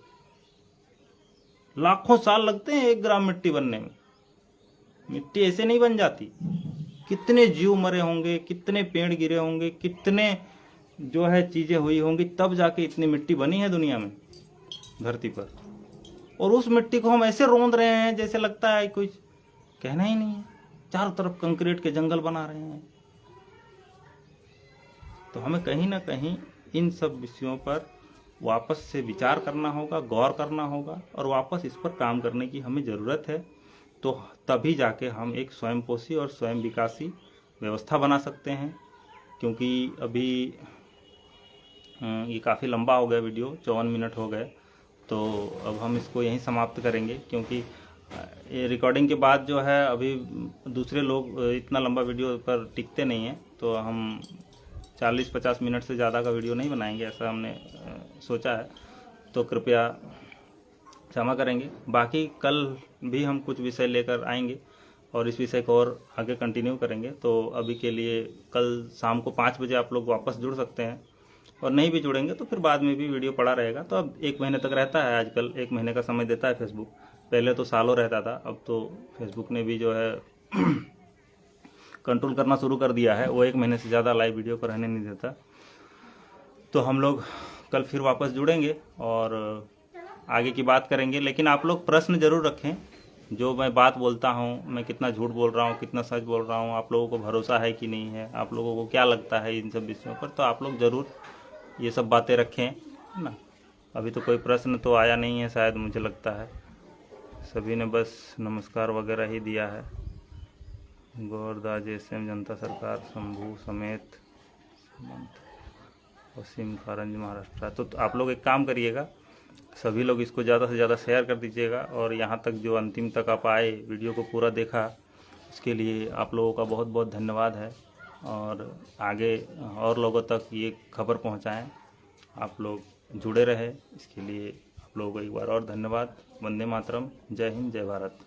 लाखों साल लगते हैं 1 ग्राम मिट्टी बनने में। मिट्टी ऐसे नहीं बन जाती। कितने जीव मरे होंगे, कितने पेड़ गिरे होंगे, कितने जो है चीजें हुई होंगी, तब जाके इतनी मिट्टी बनी है दुनिया में, धरती पर। और उस मिट्टी को हम ऐसे रोंद रहे हैं जैसे लगता है कुछ कहना ही नहीं है। चारों तरफ कंक्रीट के जंगल बना रहे हैं। तो हमें कहीं ना कहीं इन सब विषयों पर वापस से विचार करना होगा, गौर करना होगा, और वापस इस पर काम करने की हमें ज़रूरत है। तो तभी जाके हम एक स्वयंपोषी और स्वयं विकासी व्यवस्था बना सकते हैं। क्योंकि अभी ये काफ़ी लंबा हो गया वीडियो, 54 मिनट हो गए, तो अब हम इसको यहीं समाप्त करेंगे। क्योंकि ये रिकॉर्डिंग के बाद जो है अभी दूसरे लोग इतना लंबा वीडियो पर टिकते नहीं हैं, तो हम 40-50 मिनट से ज़्यादा का वीडियो नहीं बनाएंगे, ऐसा हमने सोचा है। तो कृपया क्षमा करेंगे। बाकी कल भी हम कुछ विषय लेकर आएंगे और इस विषय को और आगे कंटिन्यू करेंगे। तो अभी के लिए कल शाम को 5 बजे आप लोग वापस जुड़ सकते हैं, और नहीं भी जुड़ेंगे तो फिर बाद में भी वीडियो पड़ा रहेगा। तो अब 1 महीने तक रहता है, आजकल 1 महीने का समय देता है फेसबुक। पहले तो सालों रहता था, अब तो फेसबुक ने भी जो है कंट्रोल करना शुरू कर दिया है। वो 1 महीने से ज़्यादा लाइव वीडियो पर रहने नहीं देता। तो हम लोग कल फिर वापस जुड़ेंगे और आगे की बात करेंगे। लेकिन आप लोग प्रश्न जरूर रखें, जो मैं बात बोलता हूँ, मैं कितना झूठ बोल रहा हूँ, कितना सच बोल रहा हूँ, आप लोगों को भरोसा है कि नहीं है, आप लोगों को क्या लगता है इन सब विषयों पर। तो आप लोग ज़रूर ये सब बातें रखें, है ना। अभी तो कोई प्रश्न तो आया नहीं है शायद, मुझे लगता है सभी ने बस नमस्कार वगैरह ही दिया है। गौरदास एसएम जनता सरकार शंभू समेत पश्चिम कारंज महाराष्ट्र। तो आप लोग एक काम करिएगा, सभी लोग इसको ज़्यादा से ज़्यादा शेयर कर दीजिएगा, और यहाँ तक जो अंतिम तक आप आए, वीडियो को पूरा देखा, इसके लिए आप लोगों का बहुत बहुत धन्यवाद है। और आगे और लोगों तक ये खबर पहुँचाएँ, आप लोग जुड़े रहे, इसके लिए आप लोगों को एक बार और धन्यवाद। वंदे मातरम। जय हिंद, जय भारत।